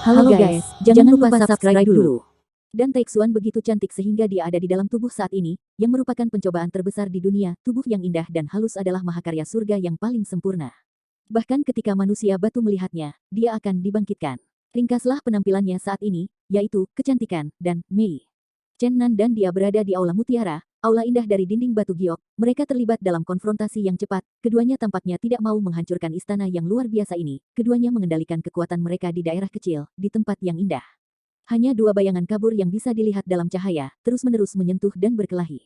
Halo guys, jangan lupa subscribe dulu. Dan Taixuan begitu cantik sehingga dia ada di dalam tubuh saat ini, yang merupakan pencobaan terbesar di dunia. Tubuh yang indah dan halus adalah mahakarya surga yang paling sempurna. Bahkan ketika manusia batu melihatnya, dia akan dibangkitkan. Ringkaslah penampilannya saat ini, yaitu kecantikan dan Mei. Chen Nan dan dia berada di Aula Mutiara, aula indah dari dinding batu giok. Mereka terlibat dalam konfrontasi yang cepat. Keduanya tampaknya tidak mau menghancurkan istana yang luar biasa ini. Keduanya mengendalikan kekuatan mereka di daerah kecil, di tempat yang indah. Hanya dua bayangan kabur yang bisa dilihat dalam cahaya, terus-menerus menyentuh dan berkelahi.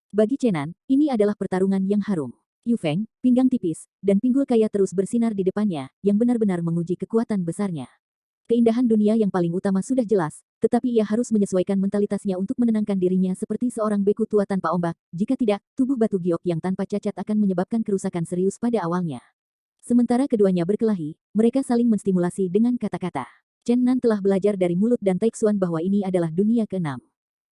Bagi Chen Nan, ini adalah pertarungan yang harum. Yu Feng, pinggang tipis, dan pinggul kaya terus bersinar di depannya, yang benar-benar menguji kekuatan besarnya. Keindahan dunia yang paling utama sudah jelas, tetapi ia harus menyesuaikan mentalitasnya untuk menenangkan dirinya seperti seorang beku tua tanpa ombak. Jika tidak, tubuh batu giok yang tanpa cacat akan menyebabkan kerusakan serius pada awalnya. Sementara keduanya berkelahi, mereka saling menstimulasi dengan kata-kata. Chen Nan telah belajar dari mulut dan Taixuan bahwa ini adalah dunia keenam.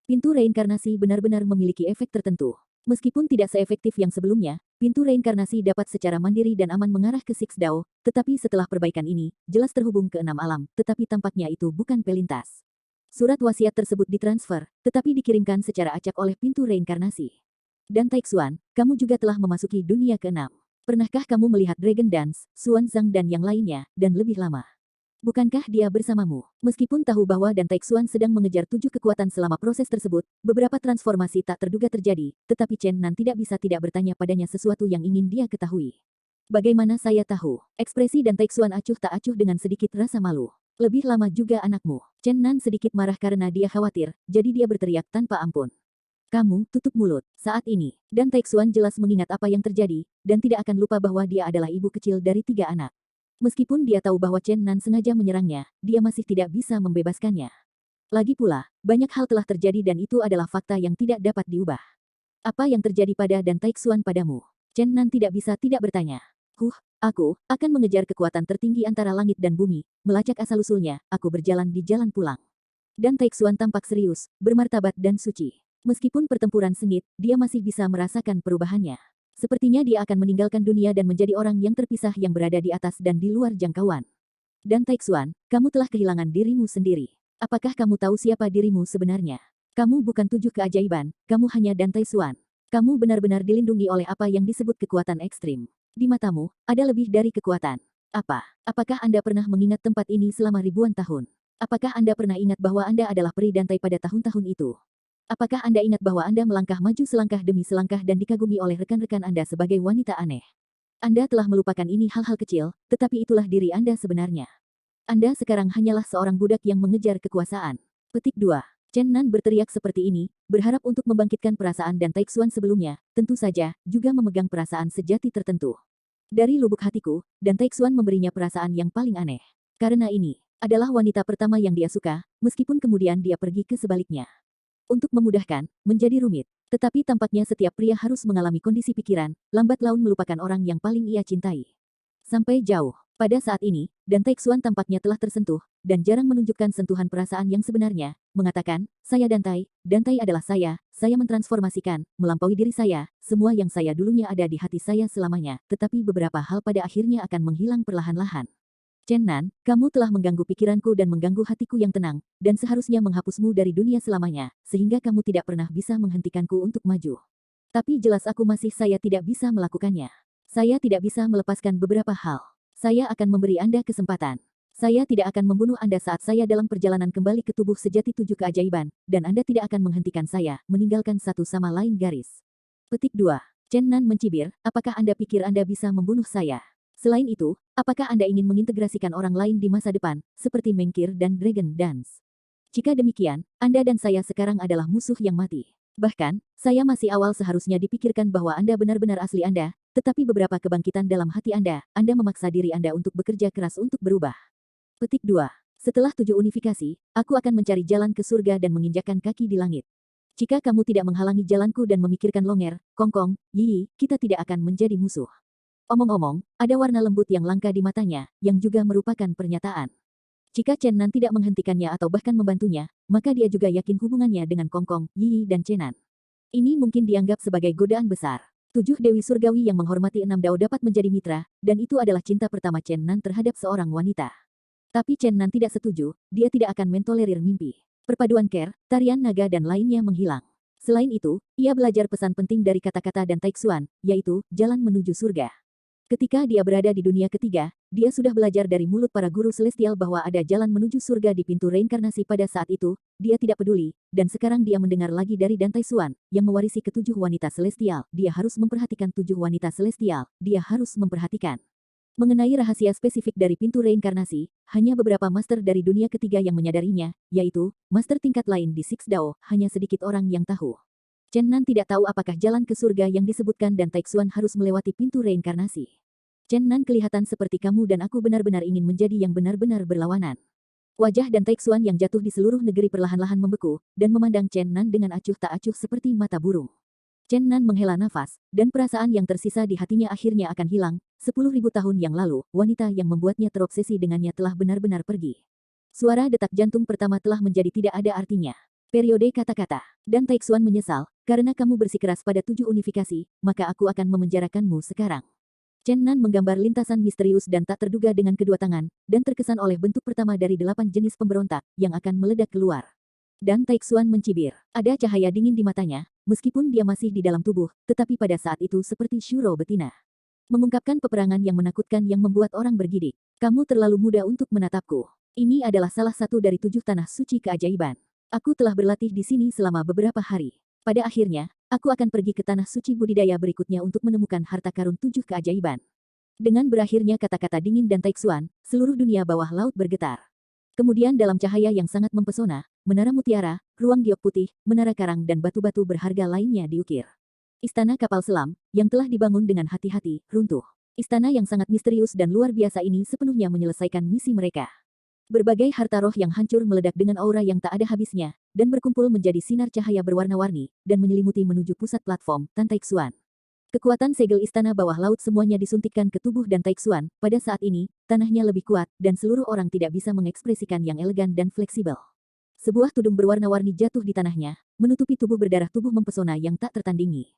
Pintu reinkarnasi benar-benar memiliki efek tertentu. Meskipun tidak seefektif yang sebelumnya, pintu reinkarnasi dapat secara mandiri dan aman mengarah ke Six Dao, tetapi setelah perbaikan ini, jelas terhubung ke enam alam, tetapi tampaknya itu bukan pelintas. Surat wasiat tersebut ditransfer, tetapi dikirimkan secara acak oleh pintu reinkarnasi. Dan Taixuan, kamu juga telah memasuki dunia keenam. Pernahkah kamu melihat Dragon Dance, Xuanzang dan yang lainnya, dan lebih lama? Bukankah dia bersamamu? Meskipun tahu bahwa dan Taixuan sedang mengejar 7 kekuatan selama proses tersebut, beberapa transformasi tak terduga terjadi, tetapi Chen Nan tidak bisa tidak bertanya padanya sesuatu yang ingin dia ketahui. Bagaimana saya tahu? Ekspresi dan Taixuan acuh tak acuh dengan sedikit rasa malu. Lebih lama juga anakmu. Chen Nan sedikit marah karena dia khawatir, jadi dia berteriak tanpa ampun. Kamu, tutup mulut. Saat ini, dan Taixuan jelas mengingat apa yang terjadi, dan tidak akan lupa bahwa dia adalah ibu kecil dari 3 anak. Meskipun dia tahu bahwa Chen Nan sengaja menyerangnya, dia masih tidak bisa membebaskannya. Lagi pula, banyak hal telah terjadi dan itu adalah fakta yang tidak dapat diubah. Apa yang terjadi pada dan Taixuan padamu? Chen Nan tidak bisa tidak bertanya. Aku akan mengejar kekuatan tertinggi antara langit dan bumi, melacak asal-usulnya, aku berjalan di jalan pulang. Dan Taixuan tampak serius, bermartabat dan suci. Meskipun pertempuran sengit, dia masih bisa merasakan perubahannya. Sepertinya dia akan meninggalkan dunia dan menjadi orang yang terpisah yang berada di atas dan di luar jangkauan. Dan Taixuan, kamu telah kehilangan dirimu sendiri. Apakah kamu tahu siapa dirimu sebenarnya? Kamu bukan 7 keajaiban, kamu hanya dan Taixuan. Kamu benar-benar dilindungi oleh apa yang disebut kekuatan ekstrim. Di matamu, ada lebih dari kekuatan. Apakah Anda pernah mengingat tempat ini selama ribuan tahun? Apakah Anda pernah ingat bahwa Anda adalah peri dantai pada tahun-tahun itu? Apakah Anda ingat bahwa Anda melangkah maju selangkah demi selangkah dan dikagumi oleh rekan-rekan Anda sebagai wanita aneh? Anda telah melupakan ini hal-hal kecil, tetapi itulah diri Anda sebenarnya. Anda sekarang hanyalah seorang budak yang mengejar kekuasaan. Petik 2. Chen Nan berteriak seperti ini, berharap untuk membangkitkan perasaan dan Taixuan sebelumnya, tentu saja, juga memegang perasaan sejati tertentu. Dari lubuk hatiku, dan Taixuan memberinya perasaan yang paling aneh. Karena ini adalah wanita pertama yang dia suka, meskipun kemudian dia pergi ke sebaliknya. Untuk memudahkan, menjadi rumit. Tetapi tampaknya setiap pria harus mengalami kondisi pikiran, lambat laun melupakan orang yang paling ia cintai. Sampai jauh. Pada saat ini, dan Taixuan tampaknya telah tersentuh, dan jarang menunjukkan sentuhan perasaan yang sebenarnya, mengatakan, saya Dantai adalah saya mentransformasikan, melampaui diri saya, semua yang saya dulunya ada di hati saya selamanya, tetapi beberapa hal pada akhirnya akan menghilang perlahan-lahan. Chen Nan, kamu telah mengganggu pikiranku dan mengganggu hatiku yang tenang, dan seharusnya menghapusmu dari dunia selamanya, sehingga kamu tidak pernah bisa menghentikanku untuk maju. Tapi jelas saya tidak bisa melakukannya. Saya tidak bisa melepaskan beberapa hal. Saya akan memberi Anda kesempatan. Saya tidak akan membunuh Anda saat saya dalam perjalanan kembali ke tubuh sejati 7 keajaiban, dan Anda tidak akan menghentikan saya, meninggalkan satu sama lain garis. Petik 2. Chen Nan mencibir, apakah Anda pikir Anda bisa membunuh saya? Selain itu, apakah Anda ingin mengintegrasikan orang lain di masa depan, seperti Mengkir dan Dragon Dance? Jika demikian, Anda dan saya sekarang adalah musuh yang mati. Bahkan, saya masih awal seharusnya dipikirkan bahwa Anda benar-benar asli Anda, tetapi beberapa kebangkitan dalam hati Anda memaksa diri Anda untuk bekerja keras untuk berubah. Petik 2. Setelah 7 unifikasi, aku akan mencari jalan ke surga dan menginjakkan kaki di langit. Jika kamu tidak menghalangi jalanku dan memikirkan Longer, Kongkong, Yi, kita tidak akan menjadi musuh. Omong-omong, ada warna lembut yang langka di matanya, yang juga merupakan pernyataan. Jika Chen Nan tidak menghentikannya atau bahkan membantunya, maka dia juga yakin hubungannya dengan Kongkong, Yi dan Chen Nan. Ini mungkin dianggap sebagai godaan besar. 7 Dewi Surgawi yang menghormati 6 Dao dapat menjadi mitra, dan itu adalah cinta pertama Chen Nan terhadap seorang wanita. Tapi Chen Nan tidak setuju, dia tidak akan mentolerir mimpi. Perpaduan Ker, tarian naga dan lainnya menghilang. Selain itu, ia belajar pesan penting dari kata-kata dan Taixuan, yaitu, jalan menuju surga. Ketika dia berada di dunia ketiga, dia sudah belajar dari mulut para guru celestial bahwa ada jalan menuju surga di pintu reinkarnasi pada saat itu, dia tidak peduli, dan sekarang dia mendengar lagi dari Dan Taixuan, yang mewarisi ketujuh wanita celestial, dia harus memperhatikan tujuh wanita celestial, dia harus memperhatikan. Mengenai rahasia spesifik dari pintu reinkarnasi, hanya beberapa master dari dunia ketiga yang menyadarinya, yaitu, master tingkat lain di Six Dao, hanya sedikit orang yang tahu. Chen Nan tidak tahu apakah jalan ke surga yang disebutkan dan Taixuan harus melewati pintu reinkarnasi. Chen Nan kelihatan seperti kamu dan aku benar-benar ingin menjadi yang benar-benar berlawanan. Wajah dan Taixuan yang jatuh di seluruh negeri perlahan-lahan membeku, dan memandang Chen Nan dengan acuh tak acuh seperti mata burung. Chen Nan menghela nafas, dan perasaan yang tersisa di hatinya akhirnya akan hilang. 10.000 tahun yang lalu, wanita yang membuatnya terobsesi dengannya telah benar-benar pergi. Suara detak jantung pertama telah menjadi tidak ada artinya. Periode kata-kata. Dan Taixuan menyesal, karena kamu bersikeras pada 7 unifikasi, maka aku akan memenjarakanmu sekarang. Chen Nan menggambar lintasan misterius dan tak terduga dengan kedua tangan, dan terkesan oleh bentuk pertama dari 8 jenis pemberontak, yang akan meledak keluar. Dan Taixuan mencibir. Ada cahaya dingin di matanya, meskipun dia masih di dalam tubuh, tetapi pada saat itu seperti Shuro betina. Mengungkapkan peperangan yang menakutkan yang membuat orang bergidik. Kamu terlalu muda untuk menatapku. Ini adalah salah satu dari 7 tanah suci keajaiban. Aku telah berlatih di sini selama beberapa hari. Pada akhirnya, aku akan pergi ke tanah suci budidaya berikutnya untuk menemukan harta karun 7 keajaiban. Dengan berakhirnya kata-kata dingin dan Taixuan, seluruh dunia bawah laut bergetar. Kemudian dalam cahaya yang sangat mempesona, menara mutiara, ruang giok putih, menara karang dan batu-batu berharga lainnya diukir. Istana kapal selam, yang telah dibangun dengan hati-hati, runtuh. Istana yang sangat misterius dan luar biasa ini sepenuhnya menyelesaikan misi mereka. Berbagai harta roh yang hancur meledak dengan aura yang tak ada habisnya, dan berkumpul menjadi sinar cahaya berwarna-warni, dan menyelimuti menuju pusat platform, Tan Taixuan. Kekuatan segel istana bawah laut semuanya disuntikkan ke tubuh Dan Taixuan. Pada saat ini, tanahnya lebih kuat, dan seluruh orang tidak bisa mengekspresikan yang elegan dan fleksibel. Sebuah tudung berwarna-warni jatuh di tanahnya, menutupi tubuh berdarah tubuh mempesona yang tak tertandingi.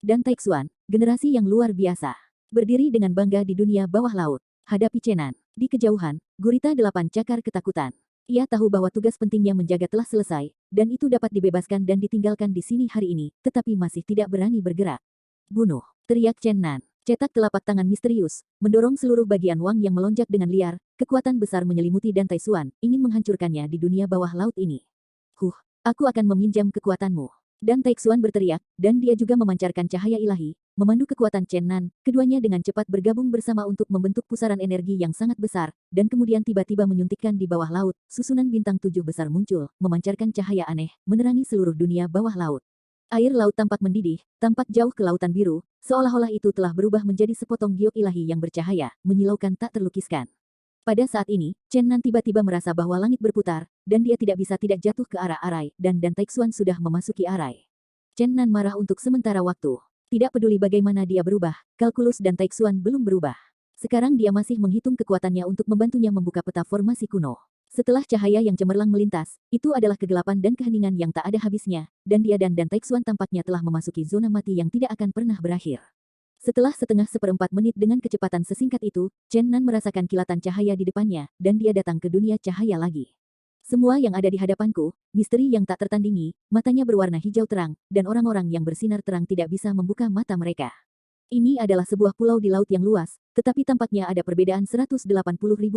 Dan Taixuan, generasi yang luar biasa. Berdiri dengan bangga di dunia bawah laut. Hadapi Chen Nan. Di kejauhan, gurita 8 cakar ketakutan. Ia tahu bahwa tugas pentingnya menjaga telah selesai, dan itu dapat dibebaskan dan ditinggalkan di sini hari ini, tetapi masih tidak berani bergerak. Bunuh, teriak Chen Nan. Cetak telapak tangan misterius, mendorong seluruh bagian Wang yang melonjak dengan liar, kekuatan besar menyelimuti Dan Taixuan, ingin menghancurkannya di dunia bawah laut ini. Aku akan meminjam kekuatanmu. Dan Taixuan berteriak, dan dia juga memancarkan cahaya ilahi, memandu kekuatan Chen Nan, keduanya dengan cepat bergabung bersama untuk membentuk pusaran energi yang sangat besar, dan kemudian tiba-tiba menyuntikkan di bawah laut, susunan bintang 7 besar muncul, memancarkan cahaya aneh, menerangi seluruh dunia bawah laut. Air laut tampak mendidih, tampak jauh ke lautan biru, seolah-olah itu telah berubah menjadi sepotong giok ilahi yang bercahaya, menyilaukan tak terlukiskan. Pada saat ini, Chen Nan tiba-tiba merasa bahwa langit berputar, dan dia tidak bisa tidak jatuh ke arah Arai, dan Taixuan sudah memasuki Arai. Chen Nan marah untuk sementara waktu. Tidak peduli bagaimana dia berubah, kalkulus Dan Taixuan belum berubah. Sekarang dia masih menghitung kekuatannya untuk membantunya membuka peta formasi kuno. Setelah cahaya yang cemerlang melintas, itu adalah kegelapan dan keheningan yang tak ada habisnya, dan dia dan Taixuan tampaknya telah memasuki zona mati yang tidak akan pernah berakhir. Setelah setengah seperempat menit dengan kecepatan sesingkat itu, Chen Nan merasakan kilatan cahaya di depannya, dan dia datang ke dunia cahaya lagi. Semua yang ada di hadapanku, misteri yang tak tertandingi, matanya berwarna hijau terang, dan orang-orang yang bersinar terang tidak bisa membuka mata mereka. Ini adalah sebuah pulau di laut yang luas, tetapi tampaknya ada perbedaan 180.000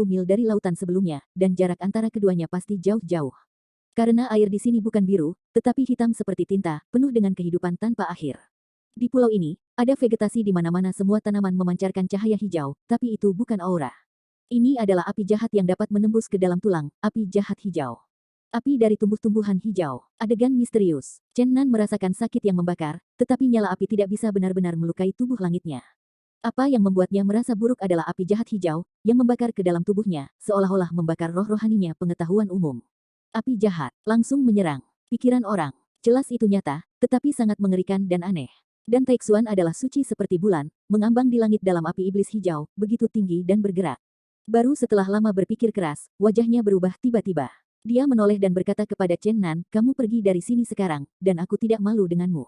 mil dari lautan sebelumnya, dan jarak antara keduanya pasti jauh-jauh. Karena air di sini bukan biru, tetapi hitam seperti tinta, penuh dengan kehidupan tanpa akhir. Di pulau ini, ada vegetasi di mana-mana semua tanaman memancarkan cahaya hijau, tapi itu bukan aura. Ini adalah api jahat yang dapat menembus ke dalam tulang, api jahat hijau. Api dari tumbuh-tumbuhan hijau. Adegan misterius. Chen Nan merasakan sakit yang membakar, tetapi nyala api tidak bisa benar-benar melukai tubuh langitnya. Apa yang membuatnya merasa buruk adalah api jahat hijau, yang membakar ke dalam tubuhnya, seolah-olah membakar roh rohaninya pengetahuan umum. Api jahat, langsung menyerang. Pikiran orang. Jelas itu nyata, tetapi sangat mengerikan dan aneh. Dan Taixuan adalah suci seperti bulan, mengambang di langit dalam api iblis hijau, begitu tinggi dan bergerak. Baru setelah lama berpikir keras, wajahnya berubah tiba-tiba. Dia menoleh dan berkata kepada Chen Nan, kamu pergi dari sini sekarang, dan aku tidak malu denganmu.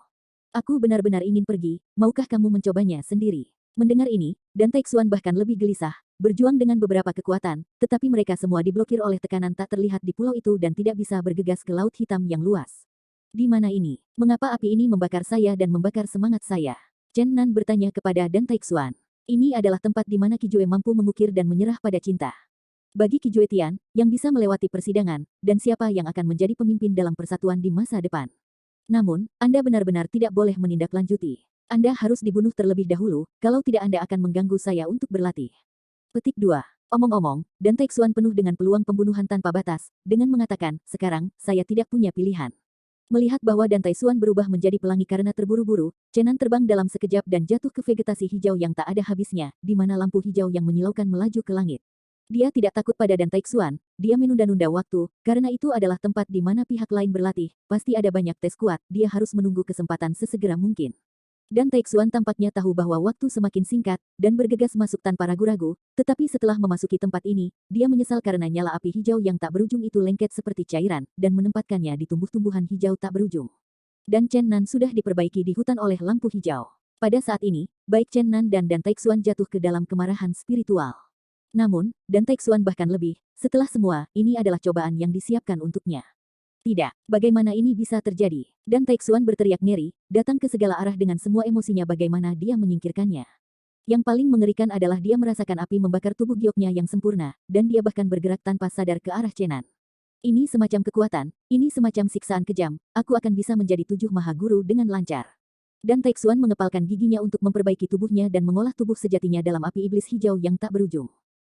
Aku benar-benar ingin pergi, maukah kamu mencobanya sendiri? Mendengar ini, Dan Taixuan bahkan lebih gelisah, berjuang dengan beberapa kekuatan, tetapi mereka semua diblokir oleh tekanan tak terlihat di pulau itu dan tidak bisa bergegas ke laut hitam yang luas. Di mana ini? Mengapa api ini membakar saya dan membakar semangat saya? Chen Nan bertanya kepada Dan Taixuan. Ini adalah tempat di mana Kijue mampu mengukir dan menyerah pada cinta. Bagi Kijue Tian, yang bisa melewati persidangan, dan siapa yang akan menjadi pemimpin dalam persatuan di masa depan. Namun, Anda benar-benar tidak boleh menindaklanjuti. Anda harus dibunuh terlebih dahulu, kalau tidak Anda akan mengganggu saya untuk berlatih. Petik 2. Omong-omong, Dan Taixuan penuh dengan peluang pembunuhan tanpa batas, dengan mengatakan, sekarang, saya tidak punya pilihan. Melihat bahwa Dan Taixuan berubah menjadi pelangi karena terburu-buru, Chen Nan terbang dalam sekejap dan jatuh ke vegetasi hijau yang tak ada habisnya, di mana lampu hijau yang menyilaukan melaju ke langit. Dia tidak takut pada Dan Taixuan, dia menunda-nunda waktu, karena itu adalah tempat di mana pihak lain berlatih, pasti ada banyak tes kuat, dia harus menunggu kesempatan sesegera mungkin. Dan Taixuan tampaknya tahu bahwa waktu semakin singkat, dan bergegas masuk tanpa ragu-ragu, tetapi setelah memasuki tempat ini, dia menyesal karena nyala api hijau yang tak berujung itu lengket seperti cairan, dan menempatkannya di tumbuh-tumbuhan hijau tak berujung. Dan Chen Nan sudah diperbaiki di hutan oleh lampu hijau. Pada saat ini, baik Chen Nan dan Dan Taixuan jatuh ke dalam kemarahan spiritual. Namun, Dan Taixuan bahkan lebih, setelah semua, ini adalah cobaan yang disiapkan untuknya. Tidak, bagaimana ini bisa terjadi? Dan Taixuan berteriak ngeri, datang ke segala arah dengan semua emosinya bagaimana dia menyingkirkannya. Yang paling mengerikan adalah dia merasakan api membakar tubuh gioknya yang sempurna, dan dia bahkan bergerak tanpa sadar ke arah Chen Nan. Ini semacam kekuatan, ini semacam siksaan kejam, aku akan bisa menjadi 7 maha guru dengan lancar. Dan Taixuan mengepalkan giginya untuk memperbaiki tubuhnya dan mengolah tubuh sejatinya dalam api iblis hijau yang tak berujung.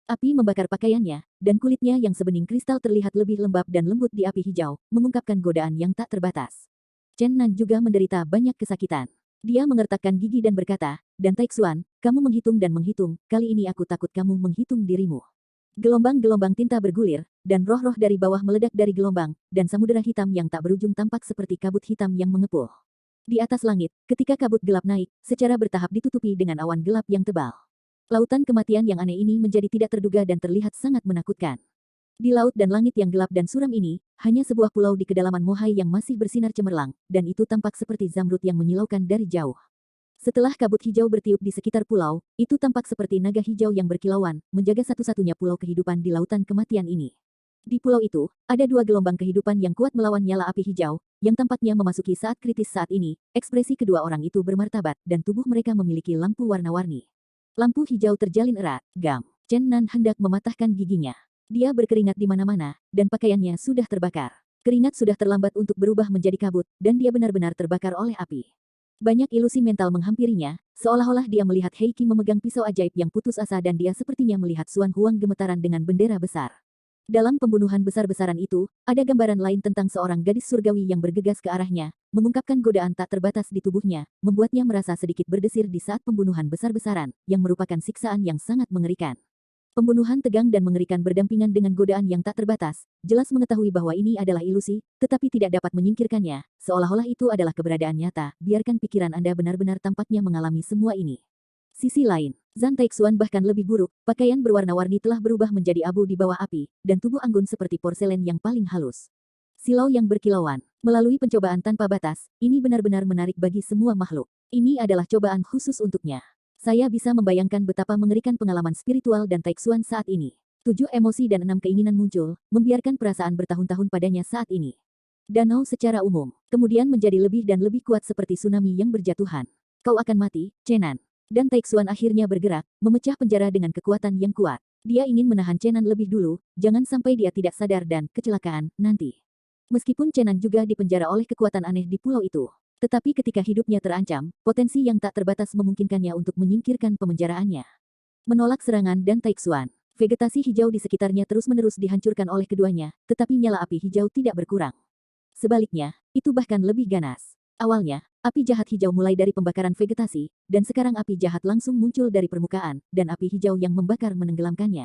Api membakar pakaiannya, dan kulitnya yang sebening kristal terlihat lebih lembab dan lembut di api hijau, mengungkapkan godaan yang tak terbatas. Chen Nan juga menderita banyak kesakitan. Dia mengertakkan gigi dan berkata, Dan Taixuan, kamu menghitung dan menghitung, kali ini aku takut kamu menghitung dirimu. Gelombang-gelombang tinta bergulir, dan roh-roh dari bawah meledak dari gelombang, dan samudera hitam yang tak berujung tampak seperti kabut hitam yang mengepul. Di atas langit, ketika kabut gelap naik, secara bertahap ditutupi dengan awan gelap yang tebal. Lautan kematian yang aneh ini menjadi tidak terduga dan terlihat sangat menakutkan. Di laut dan langit yang gelap dan suram ini, hanya sebuah pulau di kedalaman Mohai yang masih bersinar cemerlang, dan itu tampak seperti zamrud yang menyilaukan dari jauh. Setelah kabut hijau bertiup di sekitar pulau, itu tampak seperti naga hijau yang berkilauan, menjaga satu-satunya pulau kehidupan di lautan kematian ini. Di pulau itu, ada 2 gelombang kehidupan yang kuat melawan nyala api hijau, yang tampaknya memasuki saat kritis saat ini, ekspresi kedua orang itu bermartabat, dan tubuh mereka memiliki lampu warna-warni. Lampu hijau terjalin erat, gam. Chen Nan hendak mematahkan giginya. Dia berkeringat di mana-mana, dan pakaiannya sudah terbakar. Keringat sudah terlambat untuk berubah menjadi kabut, dan dia benar-benar terbakar oleh api. Banyak ilusi mental menghampirinya, seolah-olah dia melihat Heiki memegang pisau ajaib yang putus asa dan dia sepertinya melihat Suan Huang gemetaran dengan bendera besar. Dalam pembunuhan besar-besaran itu, ada gambaran lain tentang seorang gadis surgawi yang bergegas ke arahnya, mengungkapkan godaan tak terbatas di tubuhnya, membuatnya merasa sedikit berdesir di saat pembunuhan besar-besaran, yang merupakan siksaan yang sangat mengerikan. Pembunuhan tegang dan mengerikan berdampingan dengan godaan yang tak terbatas, jelas mengetahui bahwa ini adalah ilusi, tetapi tidak dapat menyingkirkannya, seolah-olah itu adalah keberadaan nyata, biarkan pikiran Anda benar-benar tampaknya mengalami semua ini. Sisi lain, Zhang Taixuan bahkan lebih buruk, pakaian berwarna-warni telah berubah menjadi abu di bawah api, dan tubuh anggun seperti porselen yang paling halus. Silau yang berkilauan, melalui pencobaan tanpa batas, ini benar-benar menarik bagi semua makhluk. Ini adalah cobaan khusus untuknya. Saya bisa membayangkan betapa mengerikan pengalaman spiritual Dan Taixuan saat ini. 7 emosi dan 6 keinginan muncul, membiarkan perasaan bertahun-tahun padanya saat ini. Danau secara umum, kemudian menjadi lebih dan lebih kuat seperti tsunami yang berjatuhan. Kau akan mati, Chen Nan. Dan Taixuan akhirnya bergerak, memecah penjara dengan kekuatan yang kuat. Dia ingin menahan Chen Nan lebih dulu, jangan sampai dia tidak sadar dan, kecelakaan, nanti. Meskipun Chen Nan juga dipenjara oleh kekuatan aneh di pulau itu. Tetapi ketika hidupnya terancam, potensi yang tak terbatas memungkinkannya untuk menyingkirkan pemenjaraannya. Menolak serangan Dan Taixuan. Vegetasi hijau di sekitarnya terus-menerus dihancurkan oleh keduanya, tetapi nyala api hijau tidak berkurang. Sebaliknya, itu bahkan lebih ganas. Awalnya, api jahat hijau mulai dari pembakaran vegetasi, dan sekarang api jahat langsung muncul dari permukaan, dan api hijau yang membakar menenggelamkannya.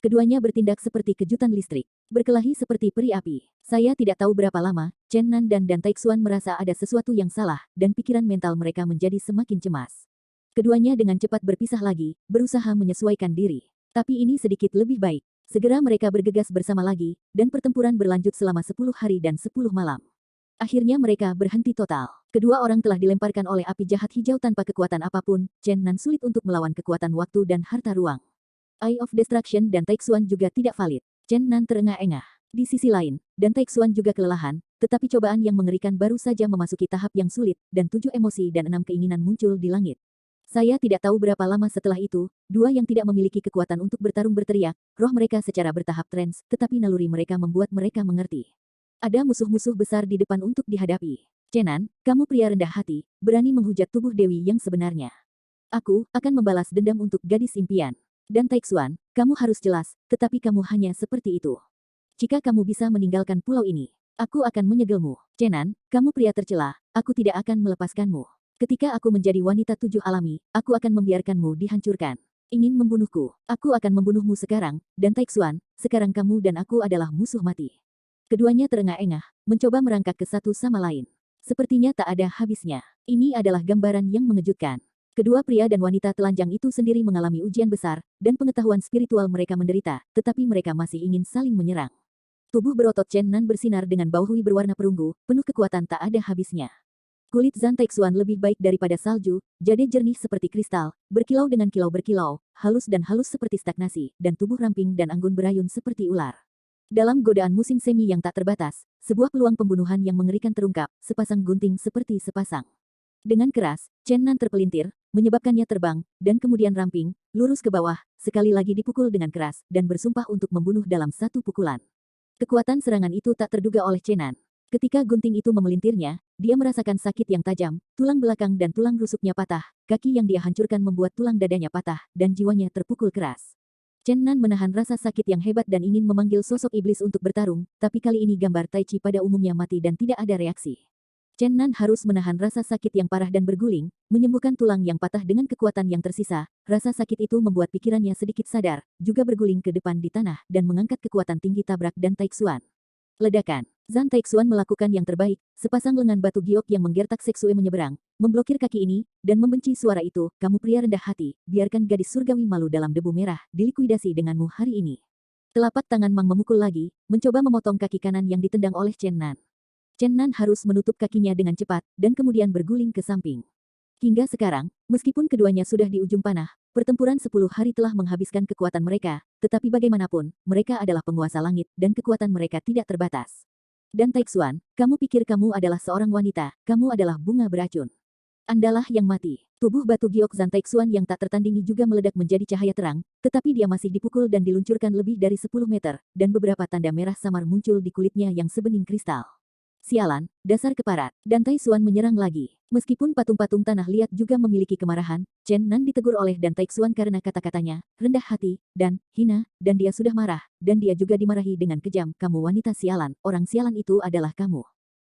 Keduanya bertindak seperti kejutan listrik, berkelahi seperti peri api. Saya tidak tahu berapa lama, Chen Nan dan Dan Taixuan merasa ada sesuatu yang salah, dan pikiran mental mereka menjadi semakin cemas. Keduanya dengan cepat berpisah lagi, berusaha menyesuaikan diri. Tapi ini sedikit lebih baik. Segera mereka bergegas bersama lagi, dan pertempuran berlanjut selama 10 hari dan 10 malam. Akhirnya mereka berhenti total. Kedua orang telah dilemparkan oleh api jahat hijau tanpa kekuatan apapun, Chen Nan sulit untuk melawan kekuatan waktu dan harta ruang. Eye of Destruction dan Taixuan juga tidak valid. Chen Nan terengah-engah. Di sisi lain, dan Taixuan juga kelelahan, tetapi cobaan yang mengerikan baru saja memasuki tahap yang sulit, dan 7 emosi dan 6 keinginan muncul di langit. Saya tidak tahu berapa lama setelah itu, dua yang tidak memiliki kekuatan untuk bertarung berteriak, roh mereka secara bertahap trans, tetapi naluri mereka membuat mereka mengerti. Ada musuh-musuh besar di depan untuk dihadapi. Chenan, kamu pria rendah hati, berani menghujat tubuh Dewi yang sebenarnya. Aku akan membalas dendam untuk gadis impian. Dan Taixuan, kamu harus jelas, tetapi kamu hanya seperti itu. Jika kamu bisa meninggalkan pulau ini, aku akan menyegelmu. Chenan, kamu pria tercela, aku tidak akan melepaskanmu. Ketika aku menjadi wanita 7 alami, aku akan membiarkanmu dihancurkan. Ingin membunuhku, aku akan membunuhmu sekarang, dan Taixuan, sekarang kamu dan aku adalah musuh mati. Keduanya terengah-engah, mencoba merangkak ke satu sama lain. Sepertinya tak ada habisnya. Ini adalah gambaran yang mengejutkan. Kedua pria dan wanita telanjang itu sendiri mengalami ujian besar, dan pengetahuan spiritual mereka menderita, tetapi mereka masih ingin saling menyerang. Tubuh berotot Chen Nan bersinar dengan bahui berwarna perunggu, penuh kekuatan tak ada habisnya. Kulit Zhan Taixuan lebih baik daripada salju, jade jernih seperti kristal, berkilau dengan kilau berkilau, halus seperti stagnasi, dan tubuh ramping dan anggun berayun seperti ular. Dalam godaan musim semi yang tak terbatas, sebuah peluang pembunuhan yang mengerikan terungkap, sepasang gunting seperti sepasang. Dengan keras, Chen Nan terpelintir, menyebabkannya terbang, dan kemudian ramping, lurus ke bawah, sekali lagi dipukul dengan keras, dan bersumpah untuk membunuh dalam satu pukulan. Kekuatan serangan itu tak terduga oleh Chen Nan. Ketika gunting itu memelintirnya, dia merasakan sakit yang tajam, tulang belakang dan tulang rusuknya patah, kaki yang dia hancurkan membuat tulang dadanya patah, dan jiwanya terpukul keras. Chen Nan menahan rasa sakit yang hebat dan ingin memanggil sosok iblis untuk bertarung, tapi kali ini gambar Tai Chi pada umumnya mati dan tidak ada reaksi. Chen Nan harus menahan rasa sakit yang parah dan berguling, menyembuhkan tulang yang patah dengan kekuatan yang tersisa. Rasa sakit itu membuat pikirannya sedikit sadar, juga berguling ke depan di tanah, dan mengangkat kekuatan tinggi tabrak dan Taixuan. Ledakan. Zhan Taixuan melakukan yang terbaik, sepasang lengan batu giok yang menggertak Seksue menyeberang, memblokir kaki ini, dan membenci suara itu, kamu pria rendah hati, biarkan gadis surgawi malu dalam debu merah, dilikuidasi denganmu hari ini. Telapak tangan Mang memukul lagi, mencoba memotong kaki kanan yang ditendang oleh Chen Nan. Chen Nan harus menutup kakinya dengan cepat, dan kemudian berguling ke samping. Hingga sekarang, meskipun keduanya sudah di ujung panah, pertempuran 10 hari telah menghabiskan kekuatan mereka, tetapi bagaimanapun, mereka adalah penguasa langit, dan kekuatan mereka tidak terbatas. Dan Taixuan, kamu pikir kamu adalah seorang wanita, kamu adalah bunga beracun. Andalah yang mati. Tubuh batu giok Zhan Taixuan yang tak tertandingi juga meledak menjadi cahaya terang, tetapi dia masih dipukul dan diluncurkan lebih dari 10 meter, dan beberapa tanda merah samar muncul di kulitnya yang sebening kristal. Sialan, dasar keparat, dan Taixuan menyerang lagi. Meskipun patung-patung tanah liat juga memiliki kemarahan, Chen Nan ditegur oleh dan Taixuan karena kata-katanya, rendah hati, dan hina, dan dia sudah marah, dan dia juga dimarahi dengan kejam, kamu wanita sialan, orang sialan itu adalah kamu.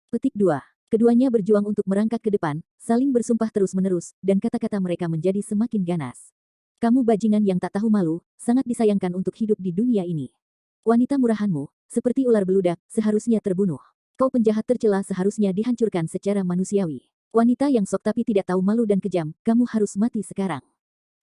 Petik 2. Keduanya berjuang untuk merangkak ke depan, saling bersumpah terus-menerus, dan kata-kata mereka menjadi semakin ganas. Kamu bajingan yang tak tahu malu, sangat disayangkan untuk hidup di dunia ini. Wanita murahanmu, seperti ular beludak, seharusnya terbunuh. Kau penjahat tercela seharusnya dihancurkan secara manusiawi. Wanita yang sok tapi tidak tahu malu dan kejam, kamu harus mati sekarang.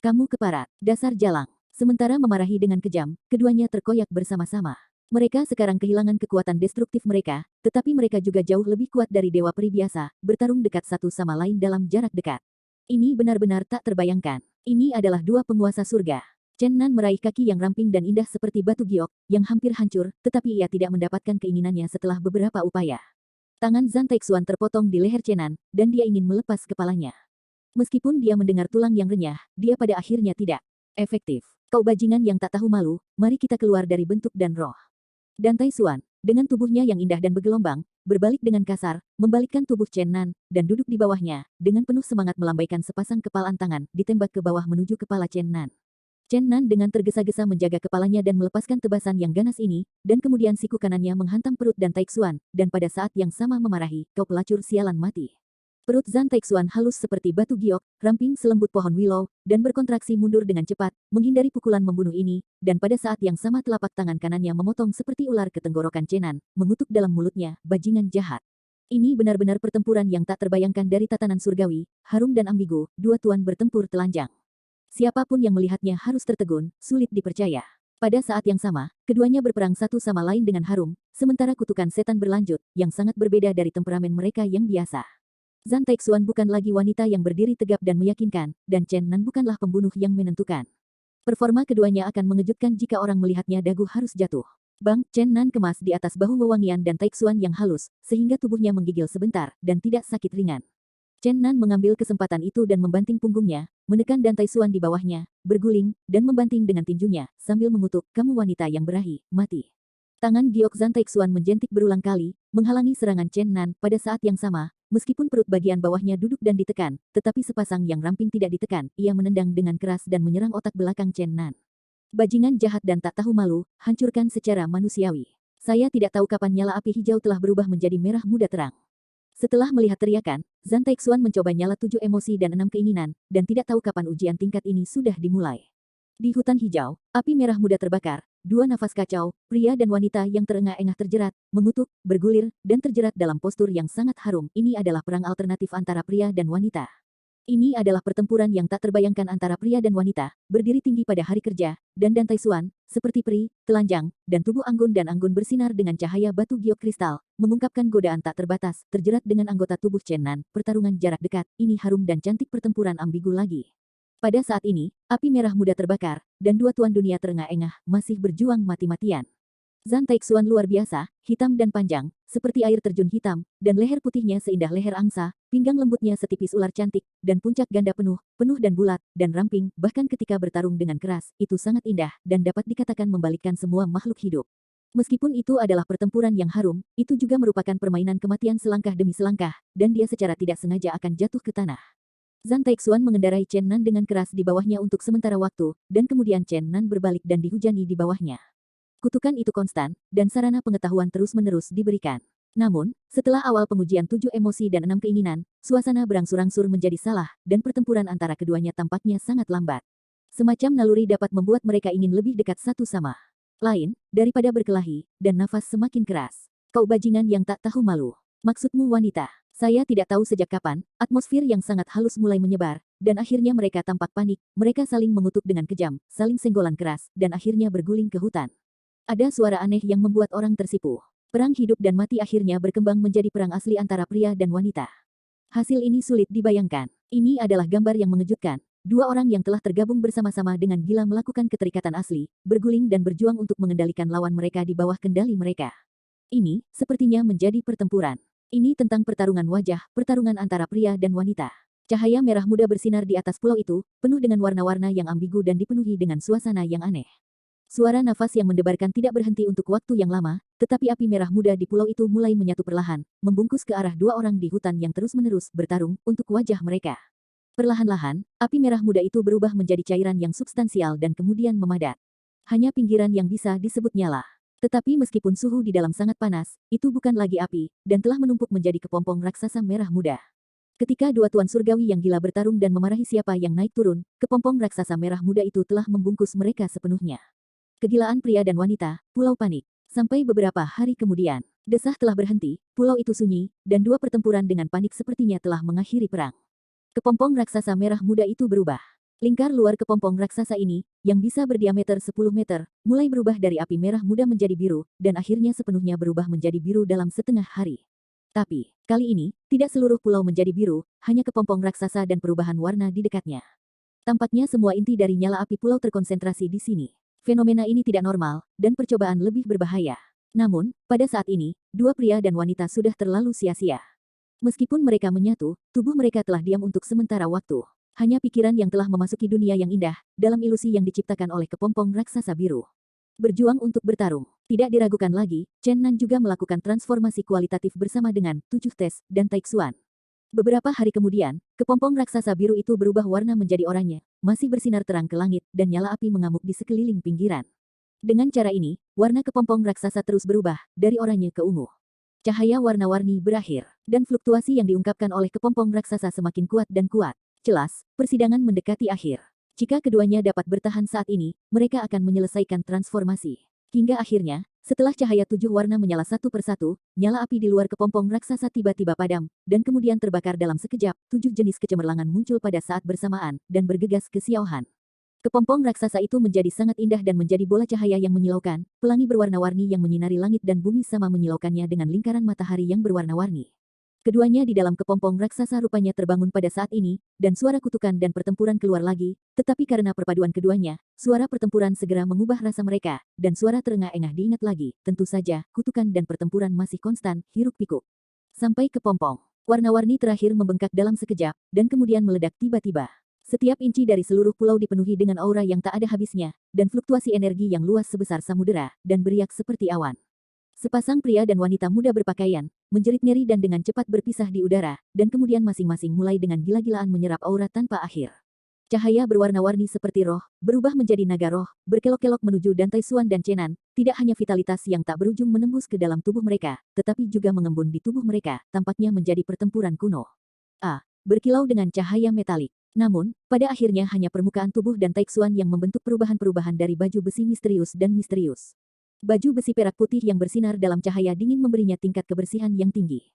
Kamu keparat, dasar jalang. Sementara memarahi dengan kejam, keduanya terkoyak bersama-sama. Mereka sekarang kehilangan kekuatan destruktif mereka, tetapi mereka juga jauh lebih kuat dari dewa peri biasa, bertarung dekat satu sama lain dalam jarak dekat. Ini benar-benar tak terbayangkan. Ini adalah dua penguasa surga. Chen Nan meraih kaki yang ramping dan indah seperti batu giok, yang hampir hancur, tetapi ia tidak mendapatkan keinginannya setelah beberapa upaya. Tangan Zhan Taixuan terpotong di leher Chen Nan, dan dia ingin melepas kepalanya. Meskipun dia mendengar tulang yang renyah, dia pada akhirnya tidak efektif. Kau bajingan yang tak tahu malu, mari kita keluar dari bentuk dan roh. Dan Taixuan, dengan tubuhnya yang indah dan bergelombang, berbalik dengan kasar, membalikkan tubuh Chen Nan, dan duduk di bawahnya, dengan penuh semangat melambaikan sepasang kepalan tangan, ditembak ke bawah menuju kepala Chen Nan. Chen Nan dengan tergesa-gesa menjaga kepalanya dan melepaskan tebasan yang ganas ini, dan kemudian siku kanannya menghantam perut dan Taixuan, dan pada saat yang sama memarahi, kau pelacur sialan mati. Perut Zhan Taixuan halus seperti batu giok, ramping selembut pohon willow, dan berkontraksi mundur dengan cepat, menghindari pukulan membunuh ini, dan pada saat yang sama telapak tangan kanannya memotong seperti ular ke tenggorokan Chen Nan, mengutuk dalam mulutnya, bajingan jahat. Ini benar-benar pertempuran yang tak terbayangkan dari tatanan surgawi, harum dan ambigu, dua tuan bertempur telanjang. Siapapun yang melihatnya harus tertegun, sulit dipercaya. Pada saat yang sama, keduanya berperang satu sama lain dengan harum, sementara kutukan setan berlanjut, yang sangat berbeda dari temperamen mereka yang biasa. Zhan Taixuan bukan lagi wanita yang berdiri tegap dan meyakinkan, dan Chen Nan bukanlah pembunuh yang menentukan. Performa keduanya akan mengejutkan jika orang melihatnya dagu harus jatuh. Bang Chen Nan kemas di atas bahu wewangian dan Taixuan yang halus, sehingga tubuhnya menggigil sebentar, dan tidak sakit ringan. Chen Nan mengambil kesempatan itu dan membanting punggungnya, menekan dan Taixuan di bawahnya, berguling, dan membanting dengan tinjunya, sambil mengutuk, kamu wanita yang berahi, mati. Tangan Gyeokzan Taixuan menjentik berulang kali, menghalangi serangan Chen Nan. Pada saat yang sama, meskipun perut bagian bawahnya duduk dan ditekan, tetapi sepasang yang ramping tidak ditekan, ia menendang dengan keras dan menyerang otak belakang Chen Nan. Bajingan jahat dan tak tahu malu, hancurkan secara manusiawi. Saya tidak tahu kapan nyala api hijau telah berubah menjadi merah muda terang. Setelah melihat teriakan, Zhan Taixuan mencoba nyala 7 emosi dan 6 keinginan, dan tidak tahu kapan ujian tingkat ini sudah dimulai. Di hutan hijau, api merah muda terbakar, dua nafas kacau, pria dan wanita yang terengah-engah terjerat, mengutuk, bergulir, dan terjerat dalam postur yang sangat harum. Ini adalah perang alternatif antara pria dan wanita. Ini adalah pertempuran yang tak terbayangkan antara pria dan wanita, berdiri tinggi pada hari kerja, dan Taixuan, seperti peri, telanjang, dan tubuh anggun dan anggun bersinar dengan cahaya batu giok kristal, mengungkapkan godaan tak terbatas, terjerat dengan anggota tubuh Chen Nan, pertarungan jarak dekat, ini harum dan cantik pertempuran ambigu lagi. Pada saat ini, api merah muda terbakar, dan dua tuan dunia terengah-engah, masih berjuang mati-matian. Zhan Taixuan luar biasa, hitam dan panjang, seperti air terjun hitam, dan leher putihnya seindah leher angsa, pinggang lembutnya setipis ular cantik, dan puncak ganda penuh dan bulat, dan ramping, bahkan ketika bertarung dengan keras, itu sangat indah, dan dapat dikatakan membalikkan semua makhluk hidup. Meskipun itu adalah pertempuran yang harum, itu juga merupakan permainan kematian selangkah demi selangkah, dan dia secara tidak sengaja akan jatuh ke tanah. Zhan Taixuan mengendarai Chen Nan dengan keras di bawahnya untuk sementara waktu, dan kemudian Chen Nan berbalik dan dihujani di bawahnya. Kutukan itu konstan, dan sarana pengetahuan terus-menerus diberikan. Namun, setelah awal pengujian 7 emosi dan 6 keinginan, suasana berangsur-angsur menjadi salah, dan pertempuran antara keduanya tampaknya sangat lambat. Semacam naluri dapat membuat mereka ingin lebih dekat satu sama lain, daripada berkelahi, dan nafas semakin keras. Kau bajingan yang tak tahu malu. Maksudmu wanita? Saya tidak tahu sejak kapan, atmosfer yang sangat halus mulai menyebar, dan akhirnya mereka tampak panik, mereka saling mengutuk dengan kejam, saling senggolan keras, dan akhirnya berguling ke hutan. Ada suara aneh yang membuat orang tersipu. Perang hidup dan mati akhirnya berkembang menjadi perang asli antara pria dan wanita. Hasil ini sulit dibayangkan. Ini adalah gambar yang mengejutkan. Dua orang yang telah tergabung bersama-sama dengan gila melakukan keterikatan asli, berguling dan berjuang untuk mengendalikan lawan mereka di bawah kendali mereka. Ini, sepertinya menjadi pertempuran. Ini tentang pertarungan wajah, pertarungan antara pria dan wanita. Cahaya merah muda bersinar di atas pulau itu, penuh dengan warna-warna yang ambigu dan dipenuhi dengan suasana yang aneh. Suara nafas yang mendebarkan tidak berhenti untuk waktu yang lama, tetapi api merah muda di pulau itu mulai menyatu perlahan, membungkus ke arah dua orang di hutan yang terus-menerus bertarung untuk wajah mereka. Perlahan-lahan, api merah muda itu berubah menjadi cairan yang substansial dan kemudian memadat. Hanya pinggiran yang bisa disebut nyala. Tetapi meskipun suhu di dalam sangat panas, itu bukan lagi api, dan telah menumpuk menjadi kepompong raksasa merah muda. Ketika dua tuan surgawi yang gila bertarung dan memarahi siapa yang naik turun, kepompong raksasa merah muda itu telah membungkus mereka sepenuhnya. Kegilaan pria dan wanita, pulau panik. Sampai beberapa hari kemudian, desah telah berhenti, pulau itu sunyi, dan dua pertempuran dengan panik sepertinya telah mengakhiri perang. Kepompong raksasa merah muda itu berubah. Lingkar luar kepompong raksasa ini, yang bisa berdiameter 10 meter, mulai berubah dari api merah muda menjadi biru, dan akhirnya sepenuhnya berubah menjadi biru dalam setengah hari. Tapi, kali ini, tidak seluruh pulau menjadi biru, hanya kepompong raksasa dan perubahan warna di dekatnya. Tampaknya semua inti dari nyala api pulau terkonsentrasi di sini. Fenomena ini tidak normal, dan percobaan lebih berbahaya. Namun, pada saat ini, dua pria dan wanita sudah terlalu sia-sia. Meskipun mereka menyatu, tubuh mereka telah diam untuk sementara waktu. Hanya pikiran yang telah memasuki dunia yang indah, dalam ilusi yang diciptakan oleh kepompong raksasa biru. Berjuang untuk bertarung. Tidak diragukan lagi, Chen Nan juga melakukan transformasi kualitatif bersama dengan 7 tes dan Taixuan. Beberapa hari kemudian, kepompong raksasa biru itu berubah warna menjadi oranye, masih bersinar terang ke langit, dan nyala api mengamuk di sekeliling pinggiran. Dengan cara ini, warna kepompong raksasa terus berubah, dari oranye ke ungu. Cahaya warna-warni berakhir, dan fluktuasi yang diungkapkan oleh kepompong raksasa semakin kuat dan kuat. Jelas, persidangan mendekati akhir. Jika keduanya dapat bertahan saat ini, mereka akan menyelesaikan transformasi. Hingga akhirnya, setelah cahaya 7 warna menyala satu persatu, nyala api di luar kepompong raksasa tiba-tiba padam, dan kemudian terbakar dalam sekejap. 7 jenis kecemerlangan muncul pada saat bersamaan, dan bergegas ke Xiaohan. Kepompong raksasa itu menjadi sangat indah dan menjadi bola cahaya yang menyilaukan, pelangi berwarna-warni yang menyinari langit dan bumi sama menyilaukannya dengan lingkaran matahari yang berwarna-warni. Keduanya di dalam kepompong raksasa rupanya terbangun pada saat ini, dan suara kutukan dan pertempuran keluar lagi, tetapi karena perpaduan keduanya, suara pertempuran segera mengubah rasa mereka, dan suara terengah-engah diingat lagi, tentu saja, kutukan dan pertempuran masih konstan, hiruk-pikuk. Sampai kepompong. Warna-warni terakhir membengkak dalam sekejap, dan kemudian meledak tiba-tiba. Setiap inci dari seluruh pulau dipenuhi dengan aura yang tak ada habisnya, dan fluktuasi energi yang luas sebesar samudera, dan beriak seperti awan. Sepasang pria dan wanita muda berpakaian, menjerit nyeri dan dengan cepat berpisah di udara, dan kemudian masing-masing mulai dengan gila-gilaan menyerap aura tanpa akhir. Cahaya berwarna-warni seperti roh, berubah menjadi naga roh, berkelok-kelok menuju Dantai Xuan dan Chenan, tidak hanya vitalitas yang tak berujung menembus ke dalam tubuh mereka, tetapi juga mengembun di tubuh mereka, tampaknya menjadi pertempuran kuno. Berkilau dengan cahaya metalik. Namun, pada akhirnya hanya permukaan tubuh dan Taixuan yang membentuk perubahan-perubahan dari baju besi misterius dan misterius. Baju besi perak putih yang bersinar dalam cahaya dingin memberinya tingkat kebersihan yang tinggi.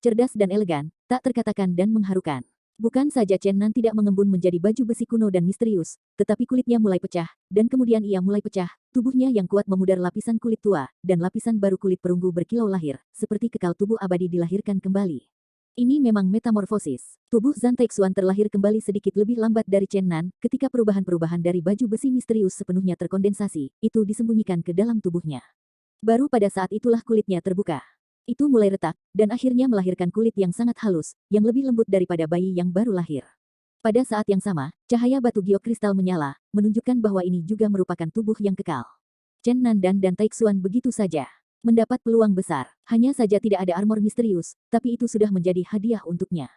Cerdas dan elegan, tak terkatakan dan mengharukan. Bukan saja Chen Nan tidak mengembun menjadi baju besi kuno dan misterius, tetapi kulitnya mulai pecah, dan kemudian ia mulai pecah, tubuhnya yang kuat memudar lapisan kulit tua, dan lapisan baru kulit perunggu berkilau lahir, seperti kekal tubuh abadi dilahirkan kembali. Ini memang metamorfosis. Tubuh Zhan Taixuan terlahir kembali sedikit lebih lambat dari Chen Nan, ketika perubahan-perubahan dari baju besi misterius sepenuhnya terkondensasi, itu disembunyikan ke dalam tubuhnya. Baru pada saat itulah kulitnya terbuka. Itu mulai retak, dan akhirnya melahirkan kulit yang sangat halus, yang lebih lembut daripada bayi yang baru lahir. Pada saat yang sama, cahaya batu giok kristal menyala, menunjukkan bahwa ini juga merupakan tubuh yang kekal. Chen Nan dan Taixuan begitu saja mendapat peluang besar. Hanya saja tidak ada armor misterius, tapi itu sudah menjadi hadiah untuknya.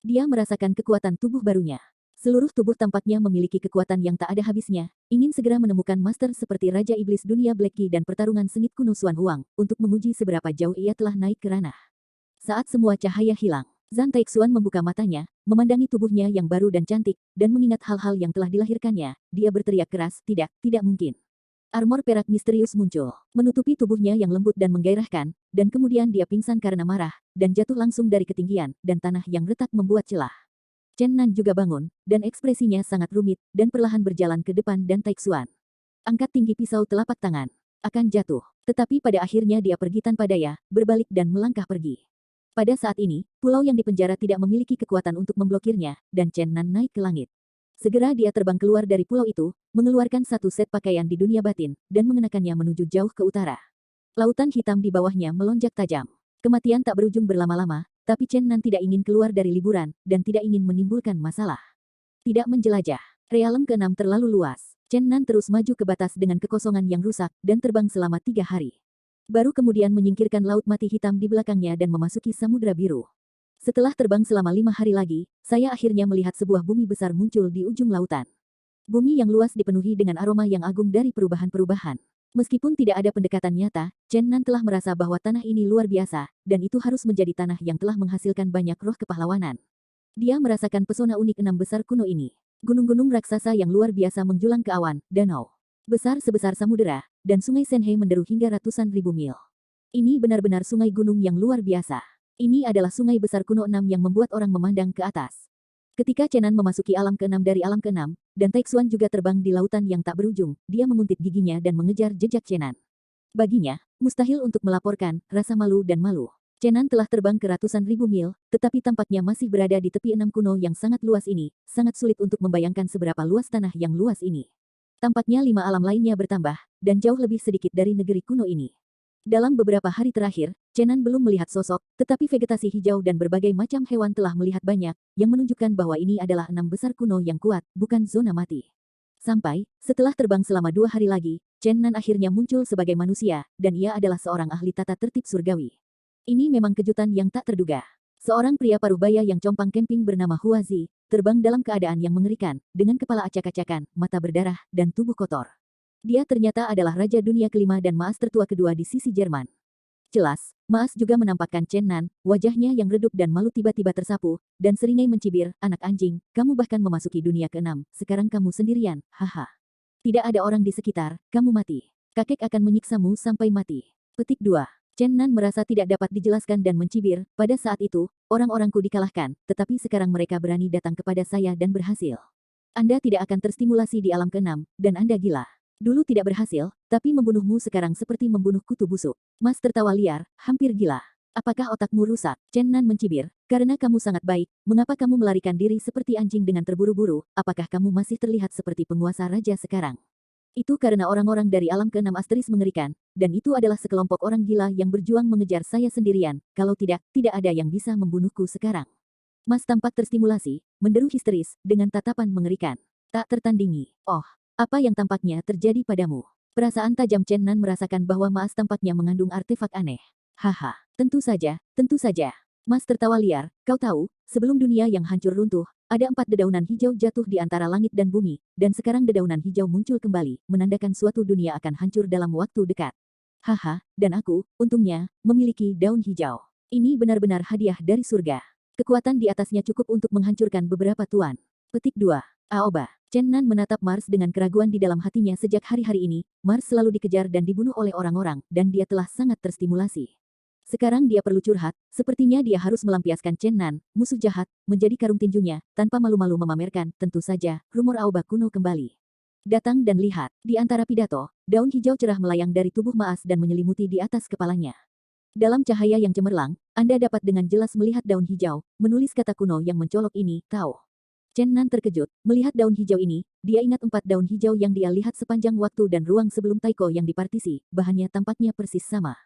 Dia merasakan kekuatan tubuh barunya. Seluruh tubuh tampaknya memiliki kekuatan yang tak ada habisnya, ingin segera menemukan master seperti Raja Iblis Dunia Black Key dan pertarungan sengit kuno Xuan Huang, untuk menguji seberapa jauh ia telah naik ke ranah. Saat semua cahaya hilang, Zhan Taixuan membuka matanya, memandangi tubuhnya yang baru dan cantik, dan mengingat hal-hal yang telah dilahirkannya, dia berteriak keras, tidak mungkin. Armor perak misterius muncul, menutupi tubuhnya yang lembut dan menggairahkan, dan kemudian dia pingsan karena marah, dan jatuh langsung dari ketinggian, dan tanah yang retak membuat celah. Chen Nan juga bangun, dan ekspresinya sangat rumit, dan perlahan berjalan ke depan dan Taixuan. Angkat tinggi pisau telapak tangan. Akan jatuh. Tetapi pada akhirnya dia pergi tanpa daya, berbalik dan melangkah pergi. Pada saat ini, pulau yang dipenjara tidak memiliki kekuatan untuk memblokirnya, dan Chen Nan naik ke langit. Segera dia terbang keluar dari pulau itu, mengeluarkan satu set pakaian di dunia batin, dan mengenakannya menuju jauh ke utara. Lautan hitam di bawahnya melonjak tajam. Kematian tak berujung berlama-lama, tapi Chen Nan tidak ingin keluar dari liburan, dan tidak ingin menimbulkan masalah. Tidak menjelajah. Realem ke-6 terlalu luas. Chen Nan terus maju ke batas dengan kekosongan yang rusak, dan terbang selama 3 hari. Baru kemudian menyingkirkan laut mati hitam di belakangnya dan memasuki Samudra Biru. Setelah terbang selama 5 hari lagi, saya akhirnya melihat sebuah bumi besar muncul di ujung lautan. Bumi yang luas dipenuhi dengan aroma yang agung dari perubahan-perubahan. Meskipun tidak ada pendekatan nyata, Chen Nan telah merasa bahwa tanah ini luar biasa, dan itu harus menjadi tanah yang telah menghasilkan banyak roh kepahlawanan. Dia merasakan pesona unik 6 besar kuno ini. Gunung-gunung raksasa yang luar biasa menjulang ke awan, danau besar sebesar samudera, dan sungai Shenhe menderu hingga ratusan ribu mil. Ini benar-benar sungai gunung yang luar biasa. Ini adalah sungai besar kuno 6 yang membuat orang memandang ke atas. Ketika Chen Nan memasuki alam ke-6 dari alam ke-6, dan Taixuan juga terbang di lautan yang tak berujung, dia menguntit giginya dan mengejar jejak Chen Nan. Baginya, mustahil untuk melaporkan rasa malu dan malu. Chen Nan telah terbang ke ratusan ribu mil, tetapi tampaknya masih berada di tepi 6 kuno yang sangat luas ini, sangat sulit untuk membayangkan seberapa luas tanah yang luas ini. Tampaknya 5 alam lainnya bertambah, dan jauh lebih sedikit dari negeri kuno ini. Dalam beberapa hari terakhir, Chen Nan belum melihat sosok, tetapi vegetasi hijau dan berbagai macam hewan telah melihat banyak, yang menunjukkan bahwa ini adalah 6 besar kuno yang kuat, bukan zona mati. Sampai, setelah terbang selama 2 hari lagi, Chen Nan akhirnya muncul sebagai manusia, dan ia adalah seorang ahli tata tertib surgawi. Ini memang kejutan yang tak terduga. Seorang pria paruh-baya yang compang camping bernama Huazi, terbang dalam keadaan yang mengerikan, dengan kepala acak-acakan, mata berdarah, dan tubuh kotor. Dia ternyata adalah Raja Dunia Kelima dan Maas tertua kedua di sisi Jerman. Jelas, Maas juga menampakkan Chen Nan, wajahnya yang redup dan malu tiba-tiba tersapu, dan seringai mencibir, anak anjing, kamu bahkan memasuki dunia ke-6, sekarang kamu sendirian, haha. Tidak ada orang di sekitar, kamu mati. Kakek akan menyiksamu sampai mati. Petik 2. Chen Nan merasa tidak dapat dijelaskan dan mencibir, pada saat itu, orang-orangku dikalahkan, tetapi sekarang mereka berani datang kepada saya dan berhasil. Anda tidak akan terstimulasi di alam ke-6, dan Anda gila. Dulu tidak berhasil, tapi membunuhmu sekarang seperti membunuh kutu busuk. Mas tertawa liar, hampir gila. Apakah otakmu rusak? Chen Nan mencibir, karena kamu sangat baik, mengapa kamu melarikan diri seperti anjing dengan terburu-buru, apakah kamu masih terlihat seperti penguasa raja sekarang? Itu karena orang-orang dari alam keenam asteris mengerikan, dan itu adalah sekelompok orang gila yang berjuang mengejar saya sendirian, kalau tidak, tidak ada yang bisa membunuhku sekarang. Mas tampak terstimulasi, menderu histeris, dengan tatapan mengerikan. Tak tertandingi. Oh, apa yang tampaknya terjadi padamu? Perasaan tajam Chen Nan merasakan bahwa Mas tampaknya mengandung artefak aneh. Haha, tentu saja, tentu saja. Mas tertawa liar, kau tahu, sebelum dunia yang hancur runtuh, ada 4 dedaunan hijau jatuh di antara langit dan bumi, dan sekarang dedaunan hijau muncul kembali, menandakan suatu dunia akan hancur dalam waktu dekat. Haha, dan aku, untungnya, memiliki daun hijau. Ini benar-benar hadiah dari surga. Kekuatan di atasnya cukup untuk menghancurkan beberapa tuan. Petik 2. Aoba. Chen Nan menatap Mars dengan keraguan di dalam hatinya sejak hari-hari ini, Mars selalu dikejar dan dibunuh oleh orang-orang, dan dia telah sangat terstimulasi. Sekarang dia perlu curhat, sepertinya dia harus melampiaskan Chen Nan, musuh jahat, menjadi karung tinjunya, tanpa malu-malu memamerkan, tentu saja, rumor Aoba kuno kembali. Datang dan lihat, di antara pidato, daun hijau cerah melayang dari tubuh Maas dan menyelimuti di atas kepalanya. Dalam cahaya yang cemerlang, Anda dapat dengan jelas melihat daun hijau, menulis kata kuno yang mencolok ini, Tao. Chen Nan terkejut, melihat daun hijau ini, dia ingat 4 daun hijau yang dia lihat sepanjang waktu dan ruang sebelum Taiko yang dipartisi, bahannya tampaknya persis sama.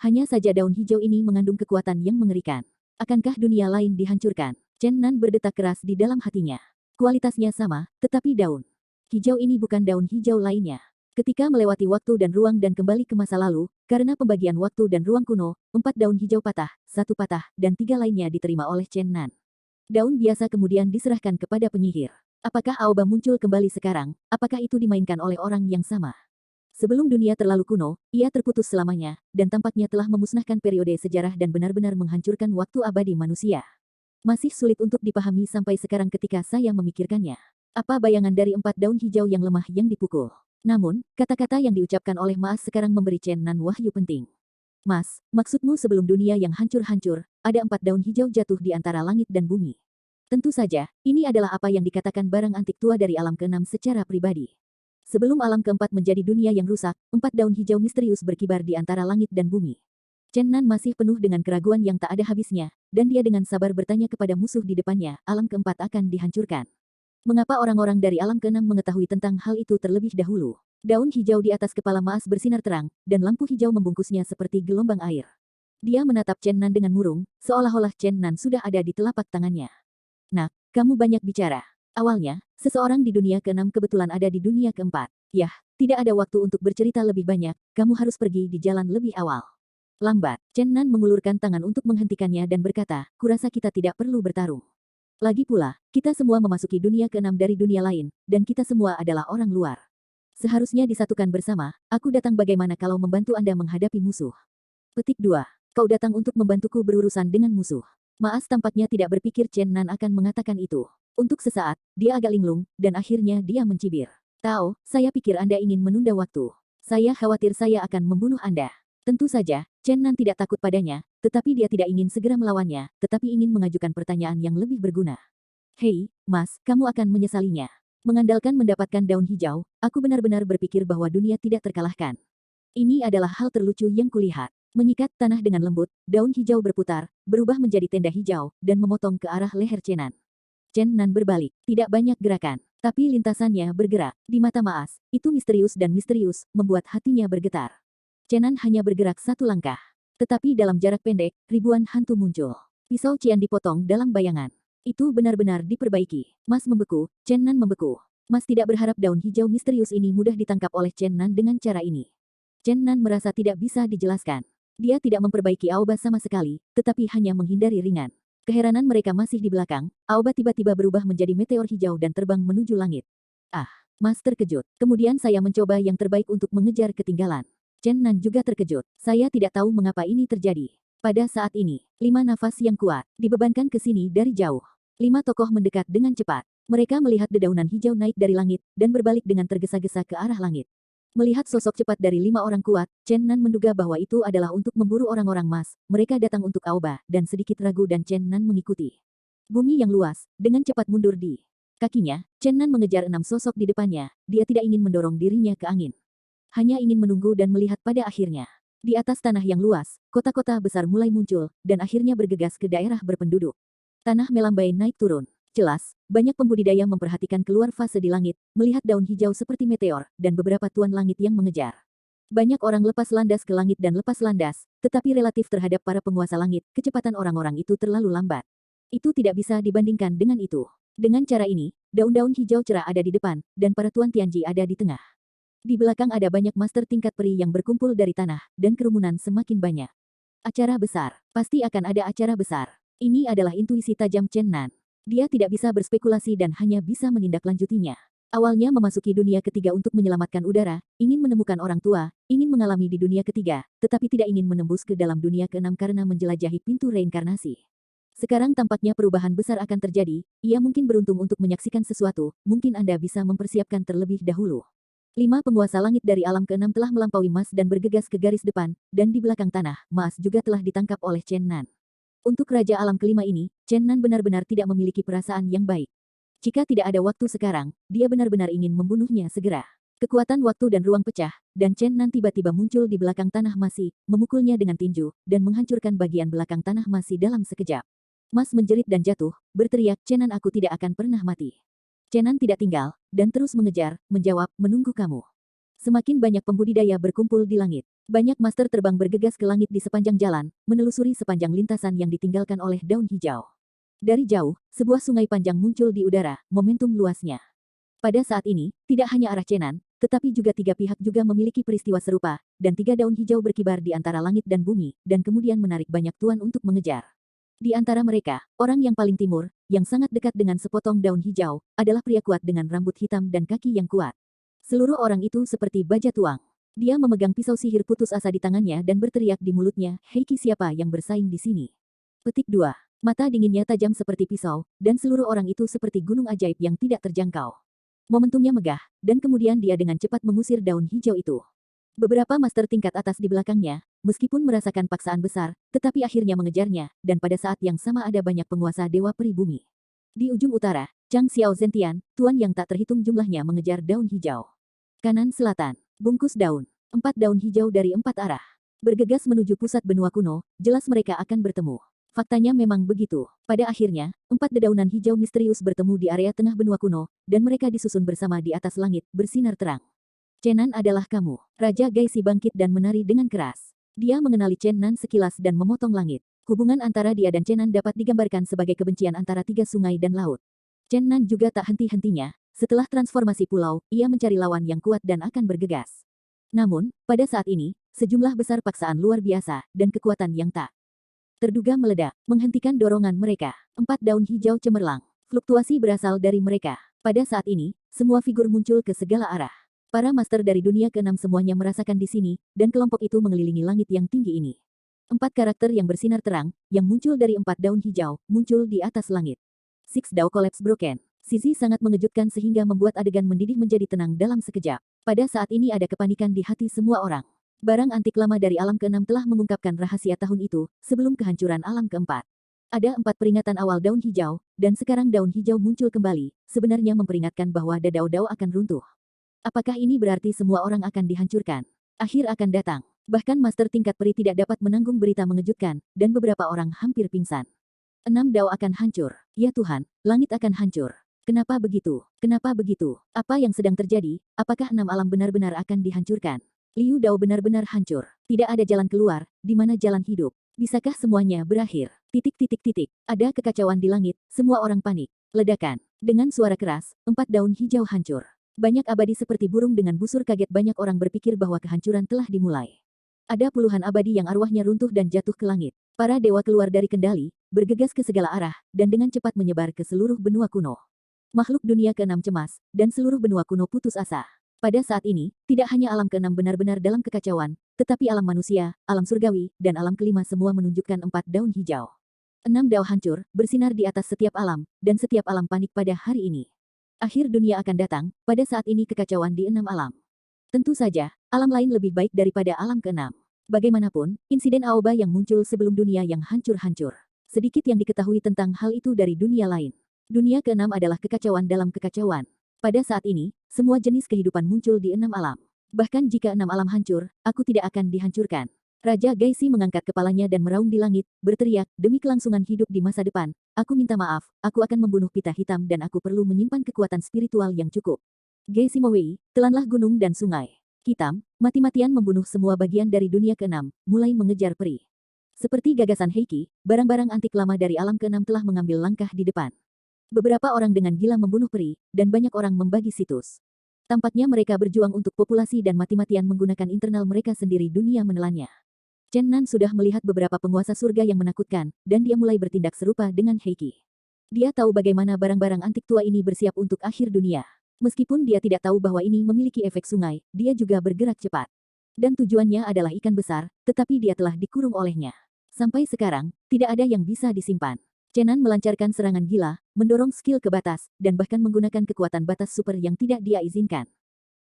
Hanya saja daun hijau ini mengandung kekuatan yang mengerikan. Akankah dunia lain dihancurkan? Chen Nan berdetak keras di dalam hatinya. Kualitasnya sama, tetapi daun hijau ini bukan daun hijau lainnya. Ketika melewati waktu dan ruang dan kembali ke masa lalu, karena pembagian waktu dan ruang kuno, 4 daun hijau patah, 1 patah, dan 3 lainnya diterima oleh Chen Nan. Daun biasa kemudian diserahkan kepada penyihir. Apakah Aoba muncul kembali sekarang? Apakah itu dimainkan oleh orang yang sama? Sebelum dunia terlalu kuno, ia terputus selamanya, dan tampaknya telah memusnahkan periode sejarah dan benar-benar menghancurkan waktu abadi manusia. Masih sulit untuk dipahami sampai sekarang ketika saya memikirkannya. Apa bayangan dari 4 daun hijau yang lemah yang dipukul? Namun, kata-kata yang diucapkan oleh Maas sekarang memberi Chen Nan wahyu penting. Mas, maksudmu sebelum dunia yang hancur-hancur, ada 4 daun hijau jatuh di antara langit dan bumi. Tentu saja, ini adalah apa yang dikatakan barang antik tua dari alam keenam secara pribadi. Sebelum alam keempat menjadi dunia yang rusak, 4 daun hijau misterius berkibar di antara langit dan bumi. Chen Nan masih penuh dengan keraguan yang tak ada habisnya, dan dia dengan sabar bertanya kepada musuh di depannya, alam keempat akan dihancurkan. Mengapa orang-orang dari alam keenam mengetahui tentang hal itu terlebih dahulu? Daun hijau di atas kepala Maas bersinar terang, dan lampu hijau membungkusnya seperti gelombang air. Dia menatap Chen Nan dengan murung, seolah-olah Chen Nan sudah ada di telapak tangannya. Nak, kamu banyak bicara. Awalnya, seseorang di dunia keenam kebetulan ada di dunia keempat. Yah, tidak ada waktu untuk bercerita lebih banyak, kamu harus pergi di jalan lebih awal. Lambat, Chen Nan mengulurkan tangan untuk menghentikannya dan berkata, kurasa kita tidak perlu bertarung. Lagi pula, kita semua memasuki dunia keenam dari dunia lain, dan kita semua adalah orang luar. Seharusnya disatukan bersama, aku datang bagaimana kalau membantu Anda menghadapi musuh. Petik 2. Kau datang untuk membantuku berurusan dengan musuh. Maas tampaknya tidak berpikir Chen Nan akan mengatakan itu. Untuk sesaat, dia agak linglung, dan akhirnya dia mencibir. Tao, saya pikir Anda ingin menunda waktu. Saya khawatir saya akan membunuh Anda. Tentu saja, Chen Nan tidak takut padanya, tetapi dia tidak ingin segera melawannya, tetapi ingin mengajukan pertanyaan yang lebih berguna. Hei, Mas, kamu akan menyesalinya. Mengandalkan mendapatkan daun hijau, aku benar-benar berpikir bahwa dunia tidak terkalahkan. Ini adalah hal terlucu yang kulihat. Menyikat tanah dengan lembut, daun hijau berputar, berubah menjadi tenda hijau, dan memotong ke arah leher Chen Nan. Chen Nan berbalik, tidak banyak gerakan, tapi lintasannya bergerak. Di mata Maas, itu misterius dan misterius, membuat hatinya bergetar. Chen Nan hanya bergerak 1 langkah. Tetapi dalam jarak pendek, ribuan hantu muncul. Pisau Qian dipotong dalam bayangan. Itu benar-benar diperbaiki. Mas membeku, Chen Nan membeku. Mas tidak berharap daun hijau misterius ini mudah ditangkap oleh Chen Nan dengan cara ini. Chen Nan merasa tidak bisa dijelaskan. Dia tidak memperbaiki Aoba sama sekali, tetapi hanya menghindari ringan. Keheranan mereka masih di belakang, Aoba tiba-tiba berubah menjadi meteor hijau dan terbang menuju langit. Ah, Mas terkejut. Kemudian saya mencoba yang terbaik untuk mengejar ketinggalan. Chen Nan juga terkejut. Saya tidak tahu mengapa ini terjadi. Pada saat ini, 5 nafas yang kuat dibebankan ke sini dari jauh. 5 tokoh mendekat dengan cepat. Mereka melihat dedaunan hijau naik dari langit dan berbalik dengan tergesa-gesa ke arah langit. Melihat sosok cepat dari 5 orang kuat, Chen Nan menduga bahwa itu adalah untuk memburu orang-orang Mas. Mereka datang untuk Aoba, dan sedikit ragu dan Chen Nan mengikuti. Bumi yang luas, dengan cepat mundur di kakinya, Chen Nan mengejar 6 sosok di depannya, dia tidak ingin mendorong dirinya ke angin. Hanya ingin menunggu dan melihat pada akhirnya. Di atas tanah yang luas, kota-kota besar mulai muncul, dan akhirnya bergegas ke daerah berpenduduk. Tanah melambai naik turun. Jelas, banyak pembudidaya memperhatikan keluar fase di langit, melihat daun hijau seperti meteor, dan beberapa tuan langit yang mengejar. Banyak orang lepas landas ke langit dan lepas landas, tetapi relatif terhadap para penguasa langit, kecepatan orang-orang itu terlalu lambat. Itu tidak bisa dibandingkan dengan itu. Dengan cara ini, daun-daun hijau cerah ada di depan, dan para tuan Tianji ada di tengah. Di belakang ada banyak master tingkat peri yang berkumpul dari tanah, dan kerumunan semakin banyak. Acara besar. Pasti akan ada acara besar. Ini adalah intuisi tajam Chen Nan. Dia tidak bisa berspekulasi dan hanya bisa menindaklanjutinya. Awalnya memasuki dunia ketiga untuk menyelamatkan udara, ingin menemukan orang tua, ingin mengalami di dunia ketiga, tetapi tidak ingin menembus ke dalam dunia keenam karena menjelajahi pintu reinkarnasi. Sekarang tampaknya perubahan besar akan terjadi, ia mungkin beruntung untuk menyaksikan sesuatu, mungkin Anda bisa mempersiapkan terlebih dahulu. 5 penguasa langit dari alam keenam telah melampaui Mas dan bergegas ke garis depan, dan di belakang tanah, Mas juga telah ditangkap oleh Chen Nan. Untuk Raja Alam kelima ini, Chen Nan benar-benar tidak memiliki perasaan yang baik. Jika tidak ada waktu sekarang, dia benar-benar ingin membunuhnya segera. Kekuatan waktu dan ruang pecah, dan Chen Nan tiba-tiba muncul di belakang tanah Masi, memukulnya dengan tinju, dan menghancurkan bagian belakang tanah Masi dalam sekejap. Mas menjerit dan jatuh, berteriak, Chen Nan aku tidak akan pernah mati. Chen Nan tidak tinggal, dan terus mengejar, menjawab, menunggu kamu. Semakin banyak pembudidaya berkumpul di langit. Banyak master terbang bergegas ke langit di sepanjang jalan, menelusuri sepanjang lintasan yang ditinggalkan oleh daun hijau. Dari jauh, sebuah sungai panjang muncul di udara, momentum luasnya. Pada saat ini, tidak hanya arah Chen Nan, tetapi juga 3 pihak juga memiliki peristiwa serupa, dan 3 daun hijau berkibar di antara langit dan bumi, dan kemudian menarik banyak tuan untuk mengejar. Di antara mereka, orang yang paling timur, yang sangat dekat dengan sepotong daun hijau, adalah pria kuat dengan rambut hitam dan kaki yang kuat. Seluruh orang itu seperti baja tuang. Dia memegang pisau sihir putus asa di tangannya dan berteriak di mulutnya, Heiki siapa yang bersaing di sini? Petik 2. Mata dinginnya tajam seperti pisau, dan seluruh orang itu seperti gunung ajaib yang tidak terjangkau. Momentumnya megah, dan kemudian dia dengan cepat mengusir daun hijau itu. Beberapa master tingkat atas di belakangnya, meskipun merasakan paksaan besar, tetapi akhirnya mengejarnya, dan pada saat yang sama ada banyak penguasa dewa peri bumi. Di ujung utara, Chang Xiao Zentian, tuan yang tak terhitung jumlahnya mengejar daun hijau. Kanan selatan, bungkus daun. 4 daun hijau dari 4 arah. Bergegas menuju pusat benua kuno, jelas mereka akan bertemu. Faktanya memang begitu. Pada akhirnya, 4 dedaunan hijau misterius bertemu di area tengah benua kuno, dan mereka disusun bersama di atas langit, bersinar terang. Chen Nan adalah kamu. Raja Gaisi bangkit dan menari dengan keras. Dia mengenali Chen Nan sekilas dan memotong langit. Hubungan antara dia dan Chen Nan dapat digambarkan sebagai kebencian antara 3 sungai dan laut. Chen Nan juga tak henti-hentinya. Setelah transformasi pulau, ia mencari lawan yang kuat dan akan bergegas. Namun, pada saat ini, sejumlah besar paksaan luar biasa, dan kekuatan yang tak terduga meledak, menghentikan dorongan mereka. 4 daun hijau cemerlang. Fluktuasi berasal dari mereka. Pada saat ini, semua figur muncul ke segala arah. Para master dari dunia keenam semuanya merasakan di sini, dan kelompok itu mengelilingi langit yang tinggi ini. 4 karakter yang bersinar terang, yang muncul dari 4 daun hijau, muncul di atas langit. Six Dao Collapse Broken. Sisi sangat mengejutkan sehingga membuat adegan mendidih menjadi tenang dalam sekejap. Pada saat ini ada kepanikan di hati semua orang. Barang antik lama dari alam keenam telah mengungkapkan rahasia tahun itu, sebelum kehancuran alam keempat. Ada 4 peringatan awal daun hijau, dan sekarang daun hijau muncul kembali, sebenarnya memperingatkan bahwa Dadao-Dao akan runtuh. Apakah ini berarti semua orang akan dihancurkan? Akhir akan datang. Bahkan master tingkat peri tidak dapat menanggung berita mengejutkan, dan beberapa orang hampir pingsan. 6 dao akan hancur. Ya Tuhan, langit akan hancur. Kenapa begitu? Kenapa begitu? Apa yang sedang terjadi? Apakah 6 alam benar-benar akan dihancurkan? Liu Dao benar-benar hancur. Tidak ada jalan keluar, di mana jalan hidup. Bisakah semuanya berakhir? Titik titik titik. Ada kekacauan di langit, semua orang panik. Ledakan. Dengan suara keras, 4 daun hijau hancur. Banyak abadi seperti burung dengan busur kaget banyak orang berpikir bahwa kehancuran telah dimulai. Ada puluhan abadi yang arwahnya runtuh dan jatuh ke langit. Para dewa keluar dari kendali, bergegas ke segala arah, dan dengan cepat menyebar ke seluruh benua kuno. Makhluk dunia keenam cemas, dan seluruh benua kuno putus asa. Pada saat ini, tidak hanya alam keenam benar-benar dalam kekacauan, tetapi alam manusia, alam surgawi, dan alam kelima semua menunjukkan 4 daun hijau. 6 dao hancur, bersinar di atas setiap alam, dan setiap alam panik pada hari ini. Akhir dunia akan datang, pada saat ini kekacauan di 6 alam. Tentu saja, alam lain lebih baik daripada alam keenam. Bagaimanapun, insiden Aoba yang muncul sebelum dunia yang hancur-hancur. Sedikit yang diketahui tentang hal itu dari dunia lain. Dunia keenam adalah kekacauan dalam kekacauan. Pada saat ini, semua jenis kehidupan muncul di 6 alam. Bahkan jika 6 alam hancur, aku tidak akan dihancurkan. Raja Gaisi mengangkat kepalanya dan meraung di langit, berteriak, demi kelangsungan hidup di masa depan, aku minta maaf, aku akan membunuh pita hitam dan aku perlu menyimpan kekuatan spiritual yang cukup. Gaisi Mowei, telanlah gunung dan sungai. Hitam, mati-matian membunuh semua bagian dari dunia keenam, mulai mengejar peri. Seperti gagasan Heiki, barang-barang antik lama dari alam keenam telah mengambil langkah di depan. Beberapa orang dengan gila membunuh peri, dan banyak orang membagi situs. Tampaknya mereka berjuang untuk populasi dan mati-matian menggunakan internal mereka sendiri dunia menelannya. Chen Nan sudah melihat beberapa penguasa surga yang menakutkan, dan dia mulai bertindak serupa dengan Heiki. Dia tahu bagaimana barang-barang antik tua ini bersiap untuk akhir dunia. Meskipun dia tidak tahu bahwa ini memiliki efek sungai, dia juga bergerak cepat. Dan tujuannya adalah ikan besar, tetapi dia telah dikurung olehnya. Sampai sekarang, tidak ada yang bisa disimpan. Chen Nan melancarkan serangan gila, mendorong skill ke batas, dan bahkan menggunakan kekuatan batas super yang tidak dia izinkan.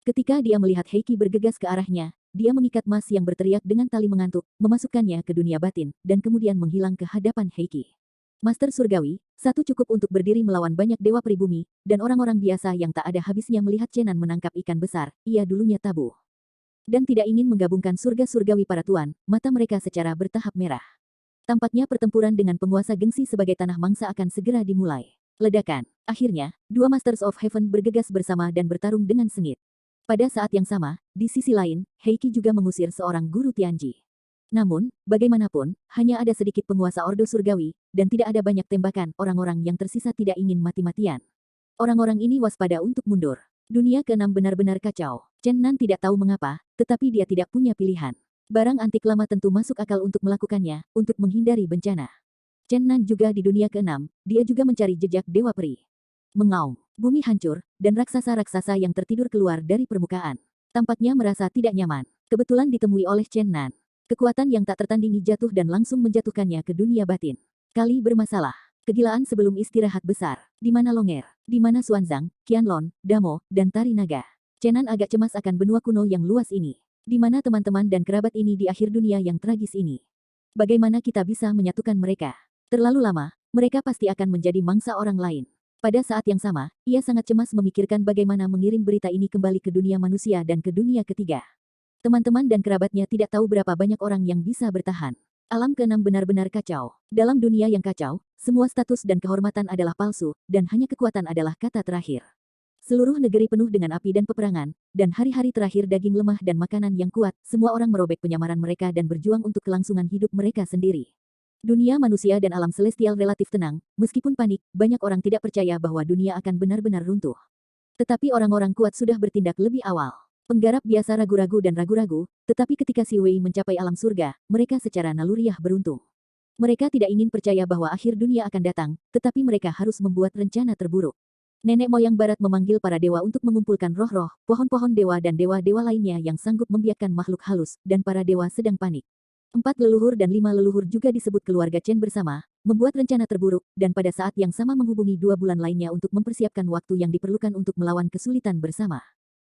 Ketika dia melihat Heiki bergegas ke arahnya, dia mengikat Mas yang berteriak dengan tali mengantuk, memasukkannya ke dunia batin, dan kemudian menghilang ke hadapan Heiki. Master Surgawi, satu cukup untuk berdiri melawan banyak dewa pribumi, dan orang-orang biasa yang tak ada habisnya melihat Chen Nan menangkap ikan besar, ia dulunya tabu. Dan tidak ingin menggabungkan surga surgawi para tuan, mata mereka secara bertahap merah. Tampaknya pertempuran dengan penguasa gengsi sebagai tanah mangsa akan segera dimulai. Ledakan. Akhirnya, dua Masters of Heaven bergegas bersama dan bertarung dengan sengit. Pada saat yang sama, di sisi lain, Heiki juga mengusir seorang guru Tianji. Namun, bagaimanapun, hanya ada sedikit penguasa Ordo Surgawi, dan tidak ada banyak tembakan, orang-orang yang tersisa tidak ingin mati-matian. Orang-orang ini waspada untuk mundur. Dunia keenam benar-benar kacau. Chen Nan tidak tahu mengapa, tetapi dia tidak punya pilihan. Barang antik lama tentu masuk akal untuk melakukannya, untuk menghindari bencana. Chen Nan juga di dunia keenam, dia juga mencari jejak Dewa Peri. Mengaum, bumi hancur, dan raksasa-raksasa yang tertidur keluar dari permukaan. Tampaknya merasa tidak nyaman. Kebetulan ditemui oleh Chen Nan. Kekuatan yang tak tertandingi jatuh dan langsung menjatuhkannya ke dunia batin. Kali bermasalah. Kegilaan sebelum istirahat besar. Di mana Longer? Di mana Xuanzang, Qianlong, Damo, dan Tari Naga? Chen Nan agak cemas akan benua kuno yang luas ini. Di mana teman-teman dan kerabat ini di akhir dunia yang tragis ini? Bagaimana kita bisa menyatukan mereka? Terlalu lama, mereka pasti akan menjadi mangsa orang lain. Pada saat yang sama, ia sangat cemas memikirkan bagaimana mengirim berita ini kembali ke dunia manusia dan ke dunia ketiga. Teman-teman dan kerabatnya tidak tahu berapa banyak orang yang bisa bertahan. Alam keenam benar-benar kacau. Dalam dunia yang kacau, semua status dan kehormatan adalah palsu, dan hanya kekuatan adalah kata terakhir. Seluruh negeri penuh dengan api dan peperangan, dan hari-hari terakhir daging lemah dan makanan yang kuat, semua orang merobek penyamaran mereka dan berjuang untuk kelangsungan hidup mereka sendiri. Dunia manusia dan alam celestial relatif tenang, meskipun panik, banyak orang tidak percaya bahwa dunia akan benar-benar runtuh. Tetapi orang-orang kuat sudah bertindak lebih awal. Penggarap biasa ragu-ragu dan ragu-ragu, tetapi ketika Si Wei mencapai alam surga, mereka secara naluriah beruntung. Mereka tidak ingin percaya bahwa akhir dunia akan datang, tetapi mereka harus membuat rencana terburuk. Nenek moyang barat memanggil para dewa untuk mengumpulkan roh-roh, pohon-pohon dewa dan dewa-dewa lainnya yang sanggup membiakkan makhluk halus, dan para dewa sedang panik. 4 leluhur dan 5 leluhur juga disebut keluarga Chen bersama, membuat rencana terburuk, dan pada saat yang sama menghubungi 2 bulan lainnya untuk mempersiapkan waktu yang diperlukan untuk melawan kesulitan bersama.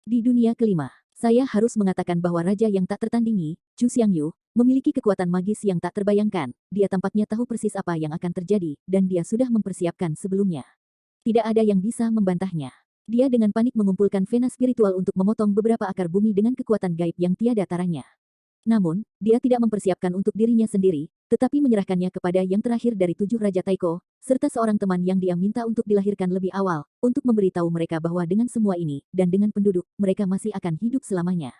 Di dunia kelima, saya harus mengatakan bahwa raja yang tak tertandingi, Chu Xiangyu, memiliki kekuatan magis yang tak terbayangkan. Dia tampaknya tahu persis apa yang akan terjadi, dan dia sudah mempersiapkan sebelumnya. Tidak ada yang bisa membantahnya. Dia dengan panik mengumpulkan vena spiritual untuk memotong beberapa akar bumi dengan kekuatan gaib yang tiada taranya. Namun, dia tidak mempersiapkan untuk dirinya sendiri, tetapi menyerahkannya kepada yang terakhir dari 7 Raja Taiko, serta seorang teman yang dia minta untuk dilahirkan lebih awal, untuk memberitahu mereka bahwa dengan semua ini, dan dengan penduduk, mereka masih akan hidup selamanya.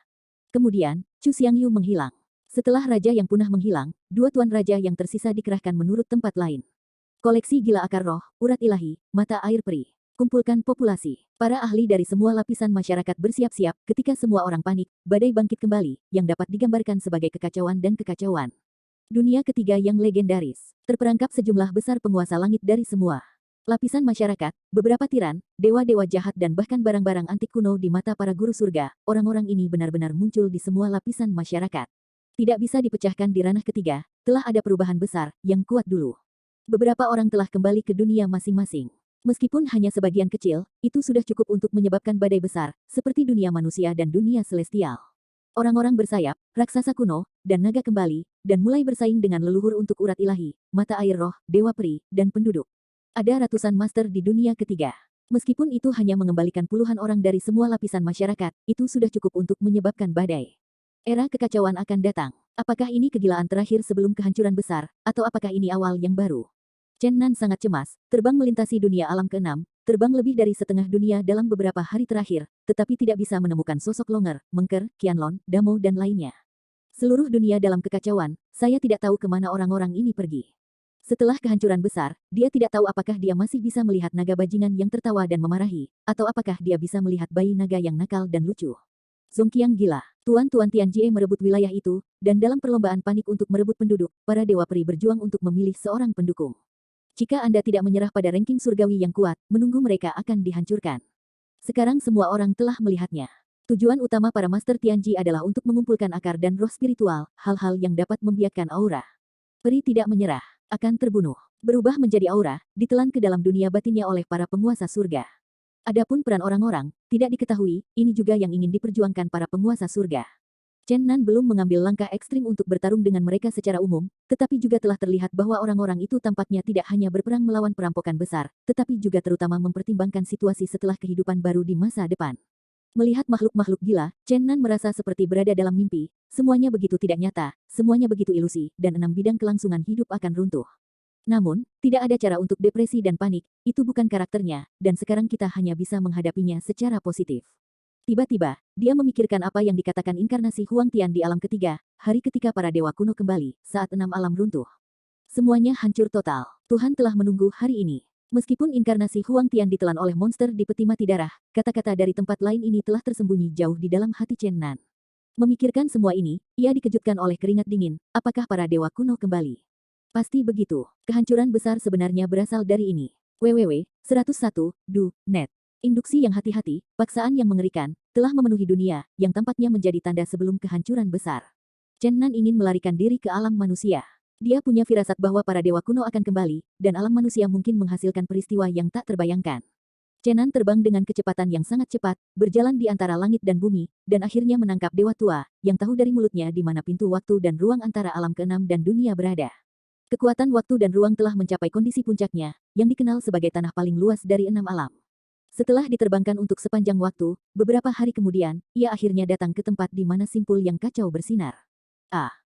Kemudian, Chu Xiangyu menghilang. Setelah raja yang punah menghilang, 2 tuan raja yang tersisa dikerahkan menurut tempat lain. Koleksi gila akar roh, urat ilahi, mata air peri. Kumpulkan populasi. Para ahli dari semua lapisan masyarakat bersiap-siap ketika semua orang panik, badai bangkit kembali, yang dapat digambarkan sebagai kekacauan dan kekacauan. Dunia ketiga yang legendaris. Terperangkap sejumlah besar penguasa langit dari semua lapisan masyarakat, beberapa tiran, dewa-dewa jahat dan bahkan barang-barang antik kuno di mata para guru surga. Orang-orang ini benar-benar muncul di semua lapisan masyarakat. Tidak bisa dipecahkan di ranah ketiga, telah ada perubahan besar, yang kuat dulu. Beberapa orang telah kembali ke dunia masing-masing. Meskipun hanya sebagian kecil, itu sudah cukup untuk menyebabkan badai besar, seperti dunia manusia dan dunia celestial. Orang-orang bersayap, raksasa kuno, dan naga kembali, dan mulai bersaing dengan leluhur untuk urat ilahi, mata air roh, dewa peri, dan penduduk. Ada ratusan master di dunia ketiga. Meskipun itu hanya mengembalikan puluhan orang dari semua lapisan masyarakat, itu sudah cukup untuk menyebabkan badai. Era kekacauan akan datang. Apakah ini kegilaan terakhir sebelum kehancuran besar, atau apakah ini awal yang baru? Chen Nan sangat cemas, terbang melintasi dunia alam keenam, terbang lebih dari setengah dunia dalam beberapa hari terakhir, tetapi tidak bisa menemukan sosok Longer, Mengker, Qianlong, Damo dan lainnya. Seluruh dunia dalam kekacauan, saya tidak tahu kemana orang-orang ini pergi. Setelah kehancuran besar, dia tidak tahu apakah dia masih bisa melihat naga bajingan yang tertawa dan memarahi, atau apakah dia bisa melihat bayi naga yang nakal dan lucu. Zongqiang gila. Tuan-tuan Tianjie merebut wilayah itu, dan dalam perlombaan panik untuk merebut penduduk, para dewa peri berjuang untuk memilih seorang pendukung. Jika Anda tidak menyerah pada ranking surgawi yang kuat, menunggu mereka akan dihancurkan. Sekarang semua orang telah melihatnya. Tujuan utama para Master Tianji adalah untuk mengumpulkan akar dan roh spiritual, hal-hal yang dapat membiakkan aura. Peri tidak menyerah, akan terbunuh, berubah menjadi aura, ditelan ke dalam dunia batinnya oleh para penguasa surga. Adapun peran orang-orang, tidak diketahui, ini juga yang ingin diperjuangkan para penguasa surga. Chen Nan belum mengambil langkah ekstrim untuk bertarung dengan mereka secara umum, tetapi juga telah terlihat bahwa orang-orang itu tampaknya tidak hanya berperang melawan perampokan besar, tetapi juga terutama mempertimbangkan situasi setelah kehidupan baru di masa depan. Melihat makhluk-makhluk gila, Chen Nan merasa seperti berada dalam mimpi, semuanya begitu tidak nyata, semuanya begitu ilusi, dan 6 bidang kelangsungan hidup akan runtuh. Namun, tidak ada cara untuk depresi dan panik, itu bukan karakternya, dan sekarang kita hanya bisa menghadapinya secara positif. Tiba-tiba, dia memikirkan apa yang dikatakan inkarnasi Huang Tian di alam ketiga, hari ketika para dewa kuno kembali, saat 6 alam runtuh. Semuanya hancur total. Tuhan telah menunggu hari ini. Meskipun inkarnasi Huang Tian ditelan oleh monster di peti mati darah, kata-kata dari tempat lain ini telah tersembunyi jauh di dalam hati Chen Nan. Memikirkan semua ini, ia dikejutkan oleh keringat dingin, apakah para dewa kuno kembali? Pasti begitu. Kehancuran besar sebenarnya berasal dari ini. www.101.net. Induksi yang hati-hati, paksaan yang mengerikan, telah memenuhi dunia, yang tampaknya menjadi tanda sebelum kehancuran besar. Chen Nan ingin melarikan diri ke alam manusia. Dia punya firasat bahwa para dewa kuno akan kembali, dan alam manusia mungkin menghasilkan peristiwa yang tak terbayangkan. Chen Nan terbang dengan kecepatan yang sangat cepat, berjalan di antara langit dan bumi, dan akhirnya menangkap dewa tua, yang tahu dari mulutnya di mana pintu waktu dan ruang antara alam keenam dan dunia berada. Kekuatan waktu dan ruang telah mencapai kondisi puncaknya, yang dikenal sebagai tanah paling luas dari 6 alam. Setelah diterbangkan untuk sepanjang waktu, beberapa hari kemudian, ia akhirnya datang ke tempat di mana simpul yang kacau bersinar.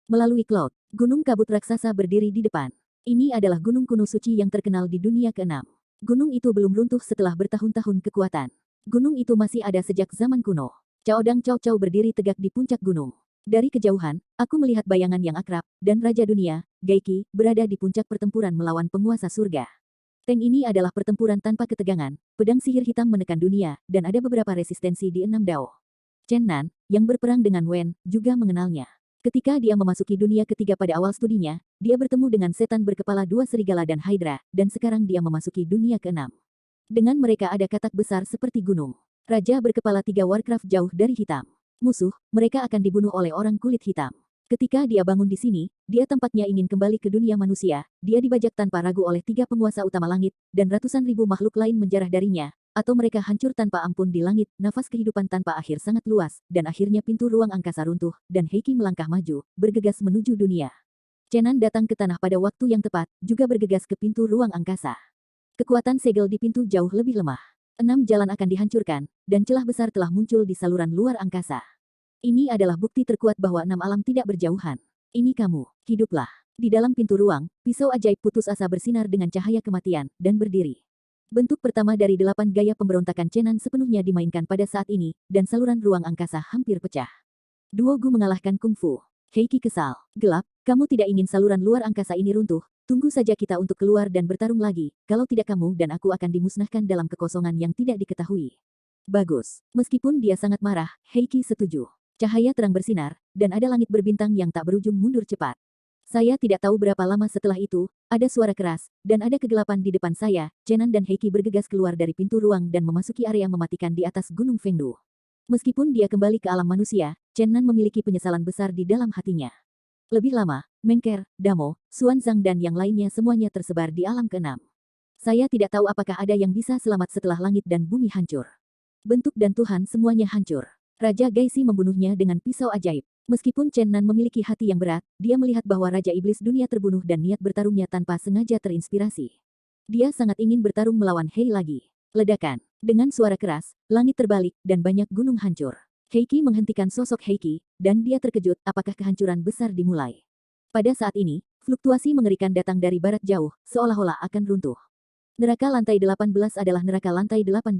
Melalui cloud, gunung kabut raksasa berdiri di depan. Ini adalah gunung kuno suci yang terkenal di dunia ke-6. Gunung itu belum runtuh setelah bertahun-tahun kekuatan. Gunung itu masih ada sejak zaman kuno. Caodang Cao Cao berdiri tegak di puncak gunung. Dari kejauhan, aku melihat bayangan yang akrab, dan Raja Dunia, Geiki, berada di puncak pertempuran melawan penguasa surga. Tank ini adalah pertempuran tanpa ketegangan, pedang sihir hitam menekan dunia, dan ada beberapa resistensi di 6 dao. Chen Nan, yang berperang dengan Wen, juga mengenalnya. Ketika dia memasuki dunia ketiga pada awal studinya, dia bertemu dengan setan berkepala 2 serigala dan Hydra, dan sekarang dia memasuki dunia ke-6. Dengan mereka ada katak besar seperti gunung. Raja berkepala 3 Warcraft jauh dari hitam. Musuh, mereka akan dibunuh oleh orang kulit hitam. Ketika dia bangun di sini, dia tampaknya ingin kembali ke dunia manusia, dia dibajak tanpa ragu oleh 3 penguasa utama langit, dan ratusan ribu makhluk lain menjarah darinya, atau mereka hancur tanpa ampun di langit, nafas kehidupan tanpa akhir sangat luas, dan akhirnya pintu ruang angkasa runtuh, dan Heiki melangkah maju, bergegas menuju dunia. Chen Nan datang ke tanah pada waktu yang tepat, juga bergegas ke pintu ruang angkasa. Kekuatan segel di pintu jauh lebih lemah. 6 jalan akan dihancurkan, dan celah besar telah muncul di saluran luar angkasa. Ini adalah bukti terkuat bahwa 6 alam tidak berjauhan. Ini kamu, hiduplah. Di dalam pintu ruang, pisau ajaib putus asa bersinar dengan cahaya kematian, dan berdiri. Bentuk pertama dari 8 gaya pemberontakan Chen Nan sepenuhnya dimainkan pada saat ini, dan saluran ruang angkasa hampir pecah. Duo Gu mengalahkan kungfu. Heiki kesal. Gelap, kamu tidak ingin saluran luar angkasa ini runtuh. Tunggu saja kita untuk keluar dan bertarung lagi, kalau tidak kamu dan aku akan dimusnahkan dalam kekosongan yang tidak diketahui. Bagus. Meskipun dia sangat marah, Heiki setuju. Cahaya terang bersinar, dan ada langit berbintang yang tak berujung mundur cepat. Saya tidak tahu berapa lama setelah itu, ada suara keras, dan ada kegelapan di depan saya. Chen Nan dan Heiki bergegas keluar dari pintu ruang dan memasuki area mematikan di atas Gunung Fengdu. Meskipun dia kembali ke alam manusia, Chen Nan memiliki penyesalan besar di dalam hatinya. Lebih lama, Mengker, Damo, Xuanzang dan yang lainnya semuanya tersebar di alam ke-6. Saya tidak tahu apakah ada yang bisa selamat setelah langit dan bumi hancur. Bentuk dan Tuhan semuanya hancur. Raja Gaisi membunuhnya dengan pisau ajaib. Meskipun Chen Nan memiliki hati yang berat, dia melihat bahwa Raja Iblis Dunia terbunuh dan niat bertarungnya tanpa sengaja terinspirasi. Dia sangat ingin bertarung melawan Hei lagi. Ledakan. Dengan suara keras, langit terbalik, dan banyak gunung hancur. Heike menghentikan sosok Heike, dan dia terkejut apakah kehancuran besar dimulai. Pada saat ini, fluktuasi mengerikan datang dari barat jauh, seolah-olah akan runtuh. Neraka lantai 18 adalah neraka lantai 18.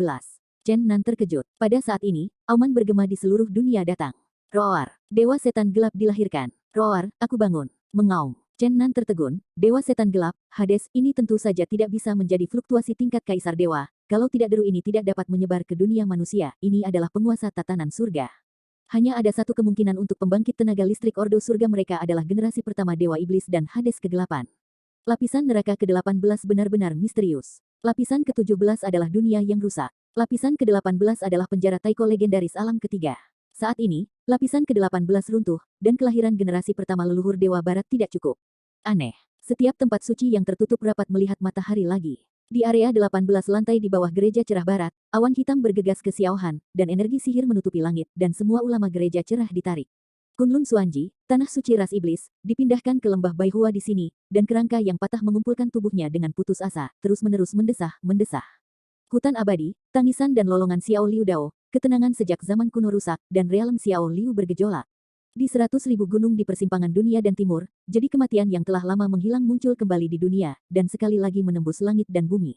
Chen Nan terkejut. Pada saat ini, auman bergema di seluruh dunia datang. Roar. Dewa setan gelap dilahirkan. Roar, aku bangun. Mengaum. Chen Nan tertegun, Dewa Setan Gelap, Hades, ini tentu saja tidak bisa menjadi fluktuasi tingkat Kaisar Dewa, kalau tidak deru ini tidak dapat menyebar ke dunia manusia, ini adalah penguasa tatanan surga. Hanya ada satu kemungkinan untuk pembangkit tenaga listrik Ordo Surga mereka adalah generasi pertama Dewa Iblis dan Hades kegelapan. Lapisan neraka ke-18 benar-benar misterius. Lapisan ke-17 adalah dunia yang rusak. Lapisan ke-18 adalah penjara Taiko legendaris alam ketiga. Saat ini, lapisan ke-18 runtuh, dan kelahiran generasi pertama leluhur Dewa Barat tidak cukup. Aneh. Setiap tempat suci yang tertutup rapat melihat matahari lagi. Di area 18 lantai di bawah gereja cerah barat, awan hitam bergegas ke Xiaohan, dan energi sihir menutupi langit, dan semua ulama gereja cerah ditarik. Kunlun Xuanji, tanah suci ras iblis, dipindahkan ke lembah Baihua di sini, dan kerangka yang patah mengumpulkan tubuhnya dengan putus asa, terus-menerus mendesah. Hutan abadi, tangisan dan lolongan Xiao Liu Dao, ketenangan sejak zaman kuno rusak, dan realem Xiao Liu bergejolak. Di 100.000 gunung di persimpangan dunia dan timur, jadi kematian yang telah lama menghilang muncul kembali di dunia, dan sekali lagi menembus langit dan bumi.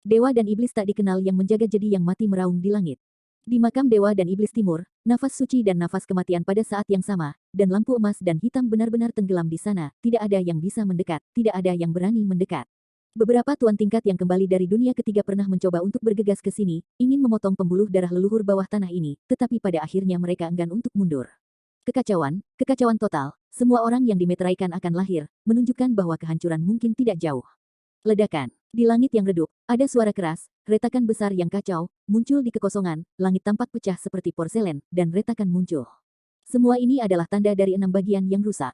Dewa dan iblis tak dikenal yang menjaga jadi yang mati meraung di langit. Di makam Dewa dan Iblis Timur, nafas suci dan nafas kematian pada saat yang sama, dan lampu emas dan hitam benar-benar tenggelam di sana, tidak ada yang bisa mendekat, tidak ada yang berani mendekat. Beberapa tuan tingkat yang kembali dari dunia ketiga pernah mencoba untuk bergegas ke sini, ingin memotong pembuluh darah leluhur bawah tanah ini, tetapi pada akhirnya mereka enggan untuk mundur. Kekacauan total, semua orang yang dimeteraikan akan lahir, menunjukkan bahwa kehancuran mungkin tidak jauh. Ledakan. Di langit yang redup, ada suara keras, retakan besar yang kacau, muncul di kekosongan, langit tampak pecah seperti porselen, dan retakan muncul. Semua ini adalah tanda dari 6 bagian yang rusak.